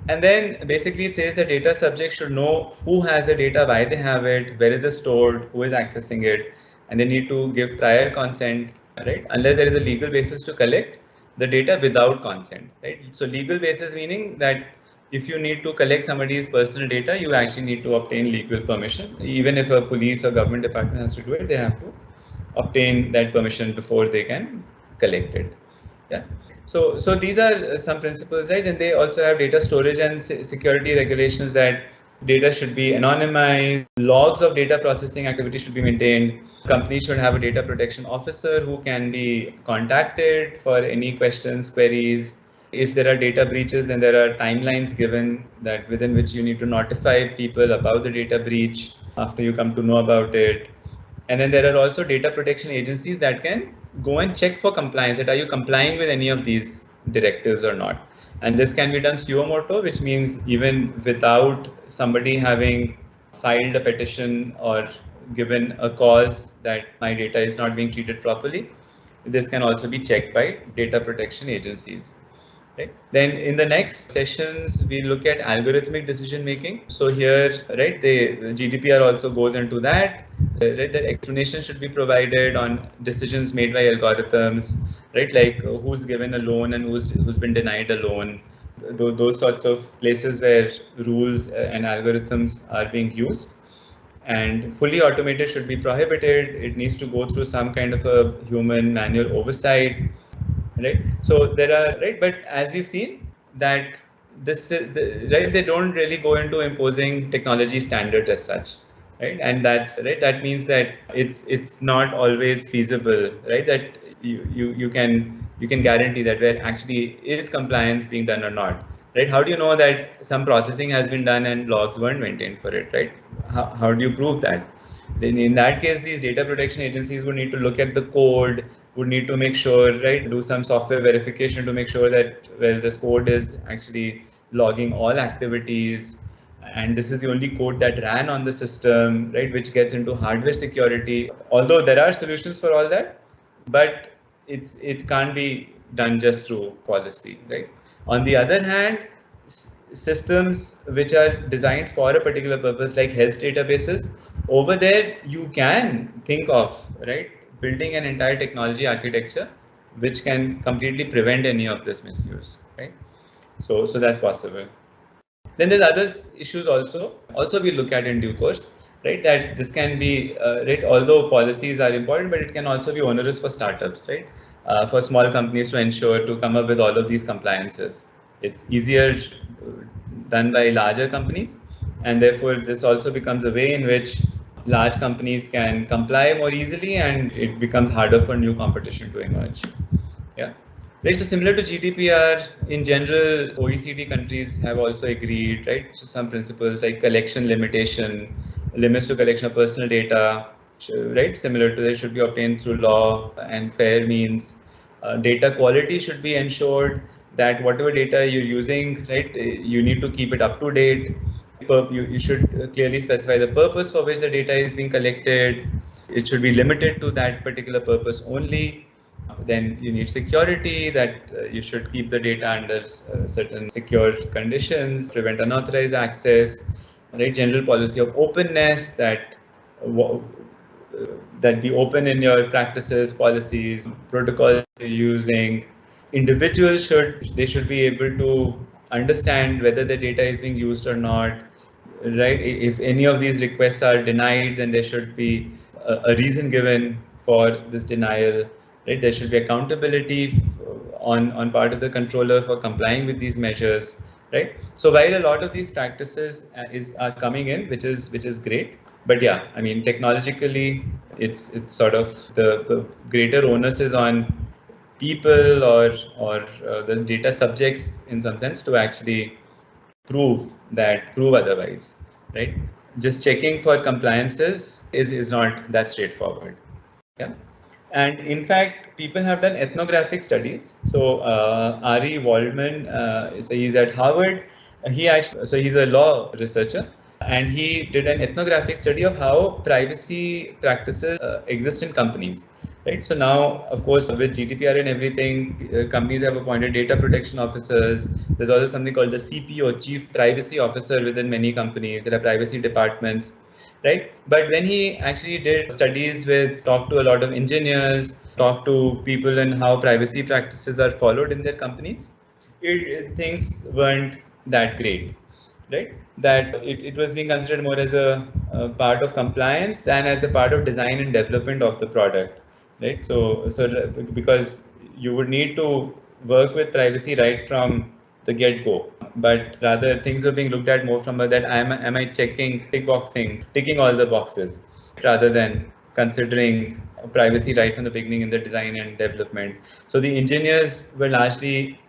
And then basically it says the data subject should know who has the data, why they have it, where is it stored, who is accessing it, and they need to give prior consent, right? Unless there is a legal basis to collect the data without consent, right? So legal basis meaning that if you need to collect somebody's personal data, you actually need to obtain legal permission. Even if a police or government department has to do it, they have to obtain that permission before they can collect it. Yeah. So these are some principles, right? And they also have data storage and security regulations that data should be anonymized, logs of data processing activity should be maintained. Companies should have a data protection officer who can be contacted for any questions, queries. If there are data breaches, then there are timelines given that within which you need to notify people about the data breach after you come to know about it. And then there are also data protection agencies that can go and check for compliance, that are you complying with any of these directives or not. And this can be done suo motu, which means even without somebody having filed a petition or given a cause that my data is not being treated properly. This can also be checked by data protection agencies. Right. Then in the next sessions, we look at algorithmic decision making. So here, right, the GDPR also goes into that. Right, that explanation should be provided on decisions made by algorithms, right? Like who's given a loan and who's been denied a loan. Those sorts of places where rules and algorithms are being used. And fully automated should be prohibited. It needs to go through some kind of a human manual oversight. Right. So there are, right, but as we've seen that this right, they don't really go into imposing technology standards as such, right? And that's right, that means that it's not always feasible, right? That you can guarantee that where actually is compliance being done or not, right? How do you know that some processing has been done and logs weren't maintained for it, right? How do you prove that? Then in that case, these data protection agencies would need to look at the code, would need to make sure, right, do some software verification to make sure that, well, this code is actually logging all activities, and this is the only code that ran on the system, right, which gets into hardware security. Although there are solutions for all that, but it can't be done just through policy, right? On the other hand, systems which are designed for a particular purpose, like health databases, over there you can think of, right, building an entire technology architecture which can completely prevent any of this misuse, right? So that's possible. Then there's other issues also we look at in due course, right? That this can be right, although policies are important, but it can also be onerous for startups, right? for small companies to ensure to come up with all of these compliances. It's easier done by larger companies, and therefore this also becomes a way in which large companies can comply more easily, and it becomes harder for new competition to emerge. Yeah. Right. So similar to GDPR, in general, OECD countries have also agreed, right, to some principles like collection limitation, limits to collection of personal data, right, similar to they should be obtained through law and fair means. Data quality should be ensured, that whatever data you're using, right, you need to keep it up to date. You should clearly specify the purpose for which the data is being collected. It should be limited to that particular purpose only. Then you need security, that you should keep the data under certain secure conditions, prevent unauthorized access, right? General policy of openness, that that be open in your practices, policies, protocols you're using. Individuals should be able to understand whether the data is being used or not, right? If any of these requests are denied, then there should be a reason given for this denial, right? There should be accountability on part of the controller for complying with these measures, right? So while a lot of these practices are coming in, which is great, but yeah, I mean, technologically, it's sort of the greater onus is on people or the data subjects in some sense to actually prove otherwise, right? Just checking for compliances is not that straightforward. Yeah. And in fact, people have done ethnographic studies. So Ari Waldman, so he's at Harvard. So he's a law researcher, and he did an ethnographic study of how privacy practices exist in companies. Right. So now, of course, with GDPR and everything, companies have appointed data protection officers. There's also something called the CPO, Chief Privacy Officer, within many companies. There are privacy departments, right? But when he actually did studies talked to a lot of engineers, talked to people and how privacy practices are followed in their companies, things weren't that great, right? That it was being considered more as a part of compliance than as a part of design and development of the product. Right, so because you would need to work with privacy right from the get-go, but rather things were being looked at more from that am I ticking all the boxes, rather than considering privacy right from the beginning in the design and development. So the engineers were largely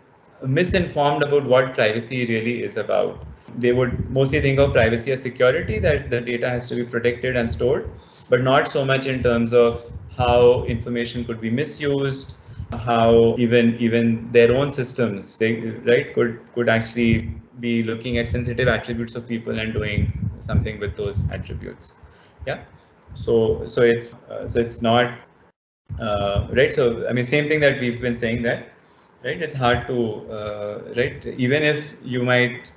misinformed about what privacy really is about. They would mostly think of privacy as security, that the data has to be protected and stored, but not so much in terms of how information could be misused, how even their own systems, could actually be looking at sensitive attributes of people and doing something with those attributes. Yeah. So it's not right. So I mean, same thing that we've been saying, that right, it's hard to right, even if you might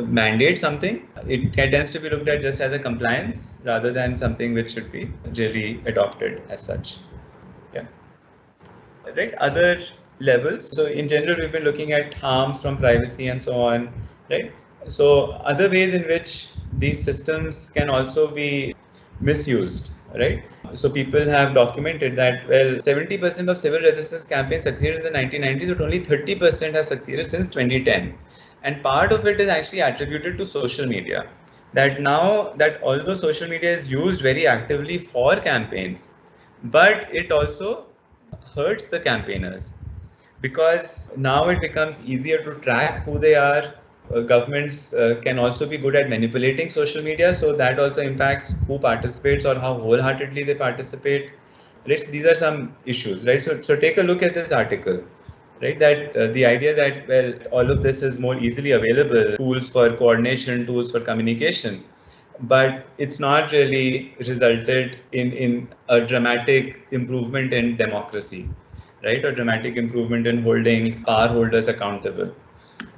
mandate something, it tends to be looked at just as a compliance rather than something which should be really adopted as such. Yeah. Right. Other levels. So in general, we've been looking at harms from privacy and so on. Right. So other ways in which these systems can also be misused. Right. So people have documented that, well, 70% of civil resistance campaigns succeeded in the 1990s, but only 30% have succeeded since 2010. And part of it is actually attributed to social media. That now that although social media is used very actively for campaigns, but it also hurts the campaigners, because now it becomes easier to track who they are. Governments can also be good at manipulating social media, so that also impacts who participates or how wholeheartedly they participate. Right? These are some issues, right? So take a look at this article. Right, that the idea that, well, all of this is more easily available, tools for coordination, tools for communication, but it's not really resulted in a dramatic improvement in democracy, right, or dramatic improvement in holding power holders accountable,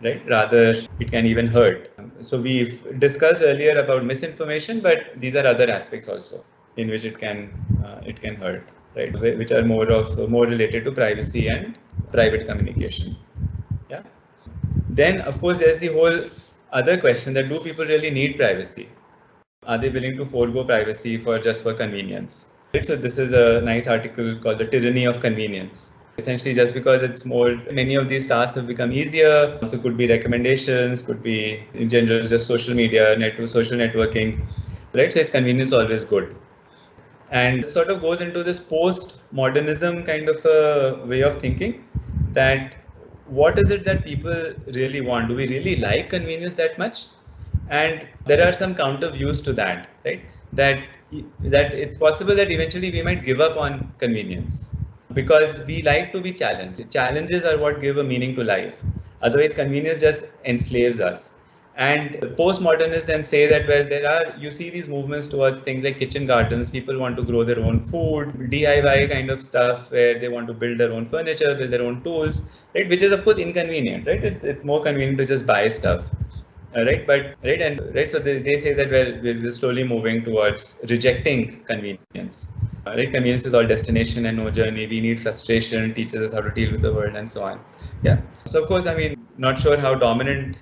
right? Rather, it can even hurt. So we've discussed earlier about misinformation, but these are other aspects also in which it can hurt, right, which are more related to privacy and private communication. Yeah. Then, of course, there's the whole other question, that do people really need privacy? Are they willing to forego privacy just for convenience? Right? So this is a nice article called The Tyranny of Convenience. essentially just because it's more, many of these tasks have become easier. So it could be recommendations, could be in general just social media, social networking, right? So is convenience always good? And sort of goes into this post-modernism kind of a way of thinking, that what is it that people really want? Do we really like convenience that much? And there are some counter views to that, right? That it's possible that eventually we might give up on convenience because we like to be challenged. Challenges are what give a meaning to life. Otherwise, convenience just enslaves us. And postmodernists then say that, well, you see these movements towards things like kitchen gardens. People want to grow their own food, DIY kind of stuff, where they want to build their own furniture, build their own tools, right? Which is of course inconvenient, right? It's more convenient to just buy stuff. Right, but so they say that we're slowly moving towards rejecting convenience. Right, convenience is all destination and no journey. We need frustration, teaches us how to deal with the world, and so on. Yeah. So of course, I mean, not sure how dominant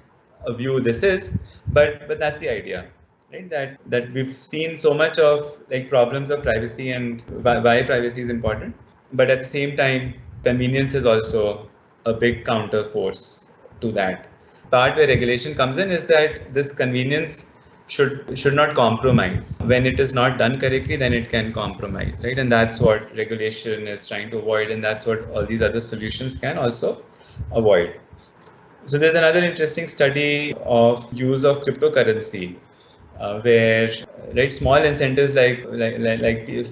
a view this is, but that's the idea, right? That we've seen so much of like problems of privacy and why privacy is important, but at the same time, convenience is also a big counter force to that. Part where regulation comes in is that this convenience should not compromise. When it is not done correctly, then it can compromise, right? And that's what regulation is trying to avoid, and that's what all these other solutions can also avoid. So there's another interesting study of use of cryptocurrency, where small incentives like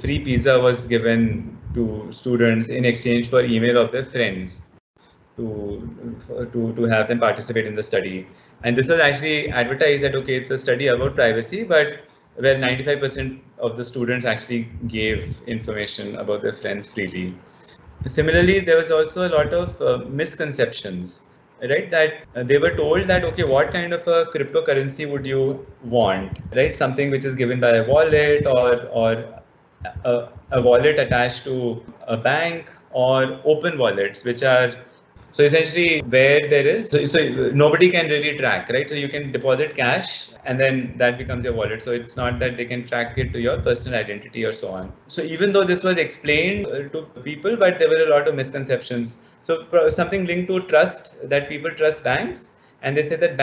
free pizza was given to students in exchange for email of their friends to have them participate in the study. And this was actually advertised that, okay, it's a study about privacy, but where 95% of the students actually gave information about their friends freely. Similarly, there was also a lot of misconceptions, right? That they were told that, okay, what kind of a cryptocurrency would you want, right? Something which is given by a wallet or a wallet attached to a bank, or open wallets, which are so essentially where there is, so nobody can really track, right? So you can deposit cash and then that becomes your wallet. So it's not that they can track it to your personal identity or so on. So even though this was explained to people, but there were a lot of misconceptions. So something linked to trust, that people trust banks, and they say that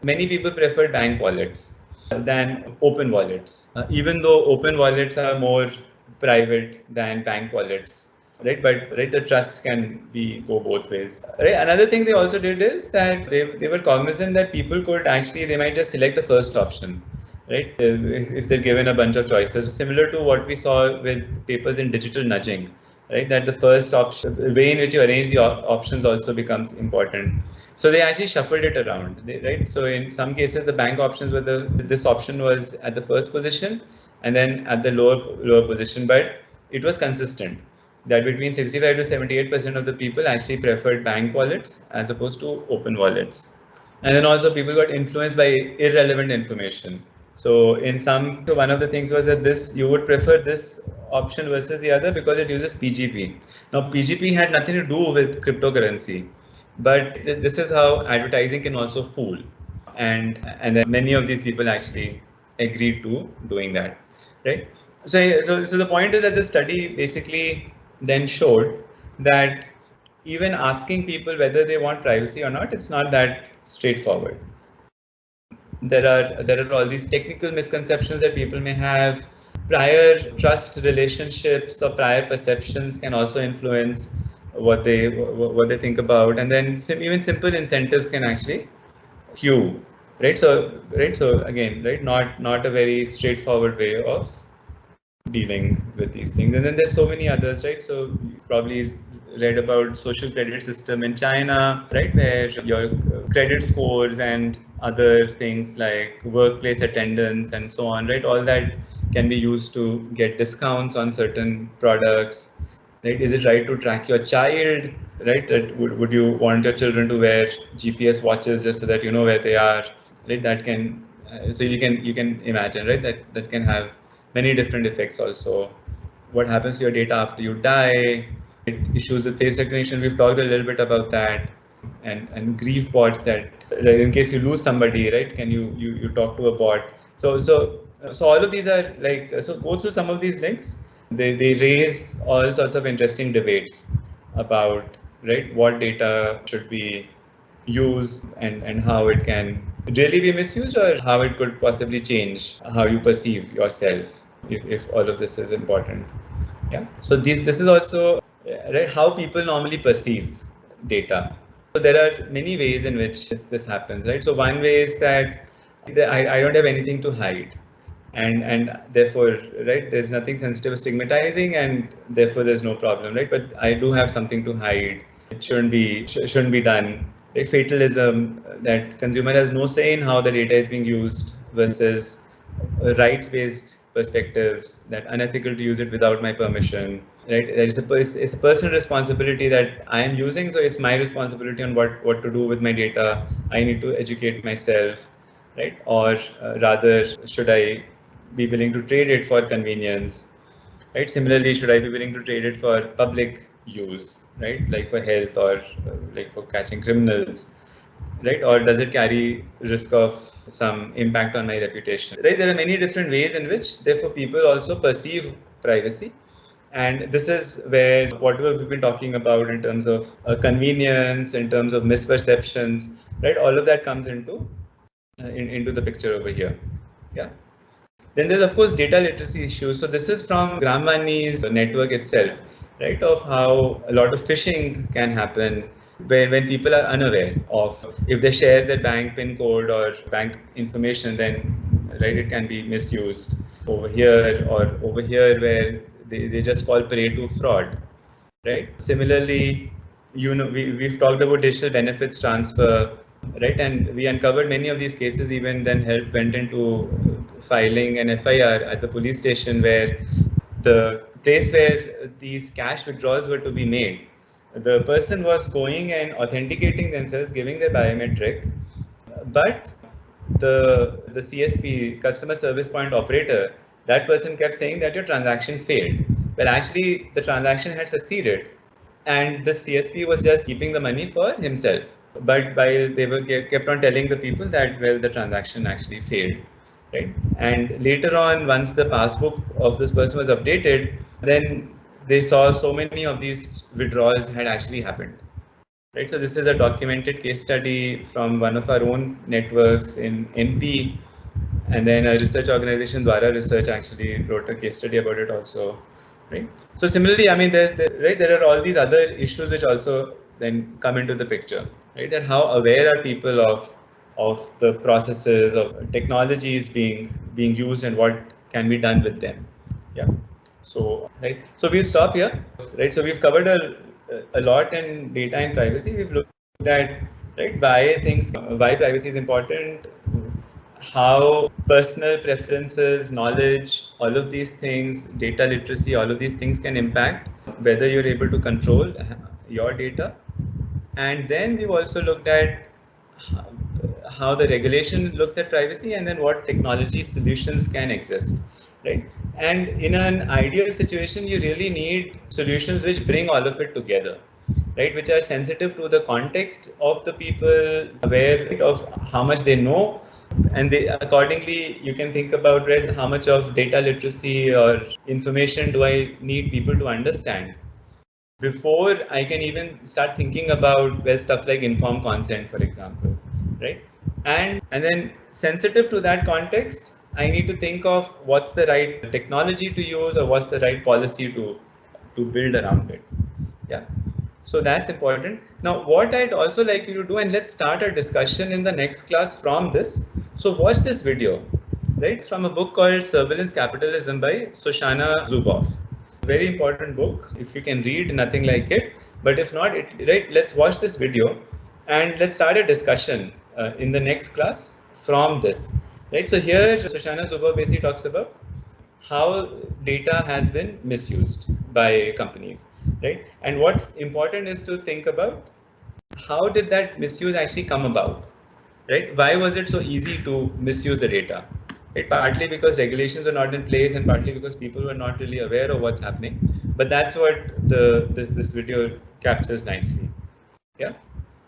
many people prefer bank wallets than open wallets, even though open wallets are more private than bank wallets. Right, but the trust can go both ways. Right. Another thing they also did is that they were cognizant that people could actually, they might just select the first option, right? If they're given a bunch of choices, so similar to what we saw with papers in digital nudging, right? That the first option, the way in which you arrange the options also becomes important. So they actually shuffled it around, right? So in some cases, the bank options were this option was at the first position and then at the lower position, but it was consistent. That between 65 to 78% of the people actually preferred bank wallets as opposed to open wallets. And then also people got influenced by irrelevant information. So one of the things was that you would prefer this option versus the other because it uses PGP. Now PGP had nothing to do with cryptocurrency, but this is how advertising can also fool. And then many of these people actually agreed to doing that, right? So the point is that the study basically then showed that even asking people whether they want privacy or not, it's not that straightforward. There are all these technical misconceptions that people may have. Prior trust relationships or prior perceptions can also influence what they think about, and then even simple incentives can actually skew, right? So again, right, not a very straightforward way of dealing with these things. And then there's so many others, right? So you probably read about social credit system in China, right, where your credit scores and other things like workplace attendance and so on, right, all that can be used to get discounts on certain products, right? Is it right to track your child, right? Would you want your children to wear GPS watches just so that you know where they are, right? That can so you can imagine, right, that can have many different effects also. What happens to your data after you die? Issues with face recognition, we've talked a little bit about that, and grief bots that in case you lose somebody, right, can you talk to a bot? So all of these are so go through some of these links. They raise all sorts of interesting debates about, right, what data should be used and how it can really be misused, or how it could possibly change how you perceive yourself if all of this is important. Yeah. So this is also right, how people normally perceive data. So there are many ways in which this happens, right? So one way is that I don't have anything to hide, and therefore, right, there's nothing sensitive or stigmatizing, and therefore there's no problem, right? But I do have something to hide. It shouldn't be done. Right? Fatalism, that consumer has no say in how the data is being used, versus rights-based perspectives, that unethical to use it without my permission. Right? It's a personal responsibility that I am using, so it's my responsibility on what to do with my data. I need to educate myself, right? Or rather, should I be willing to trade it for convenience? Right? Similarly, should I be willing to trade it for public use, right? Like for health, or like for catching criminals, right? Or does it carry risk of some impact on my reputation, right? There are many different ways in which, therefore, people also perceive privacy. And this is where whatever we've been talking about in terms of convenience, in terms of misperceptions, right? All of that comes into the picture over here. Yeah. Then there's, of course, data literacy issues. So this is from Gramvani's network itself, right? Of how a lot of phishing can happen when people are unaware of, if they share their bank PIN code or bank information, then, right, it can be misused over here or over here, where they just fall prey to fraud, right? Similarly, we've talked about digital benefits transfer, right? And we uncovered many of these cases, even then went into filing an FIR at the police station, where the place where these cash withdrawals were to be made, the person was going and authenticating themselves, giving their biometric, but the CSP, customer service point operator, that person kept saying that your transaction failed. Well, actually, the transaction had succeeded, and the CSP was just keeping the money for himself. But while they were kept on telling the people that, well, the transaction actually failed, right? And later on, once the passbook of this person was updated, then they saw so many of these withdrawals had actually happened. Right, so this is a documented case study from one of our own networks in NP, and then a research organization, Dwara Research, actually wrote a case study about it also. Right. So similarly, I mean, there are all these other issues which also then come into the picture. Right, that how aware are people of the processes of technologies being used and what can be done with them. Yeah. So right. So we'll stop here. Right. So we've covered a lot in data and privacy. We've looked at, right, why privacy is important, how personal preferences, knowledge, all of these things, data literacy, all of these things can impact whether you're able to control your data. And then we've also looked at how the regulation looks at privacy, and then what technology solutions can exist. Right. And in an ideal situation, you really need solutions which bring all of it together, right? Which are sensitive to the context of the people, aware of how much they know, and they accordingly you can think about, right, how much of data literacy or information do I need people to understand before I can even start thinking about, well, stuff like informed consent, for example, right? And then sensitive to that context, I need to think of what's the right technology to use, or what's the right policy to build around it. Yeah. So that's important. Now, what I'd also like you to do, and let's start a discussion in the next class from this. So watch this video, right? It's from a book called Surveillance Capitalism by Shoshana Zuboff. Very important book. If you can read, nothing like it. But if not, right, let's watch this video and let's start a discussion in the next class from this. Right, so here Shoshana Zuboff basically talks about how data has been misused by companies, right? And what's important is to think about how did that misuse actually come about, right? Why was it so easy to misuse the data? Right? Partly because regulations are not in place, and partly because people were not really aware of what's happening. But that's what this video captures nicely. Yeah.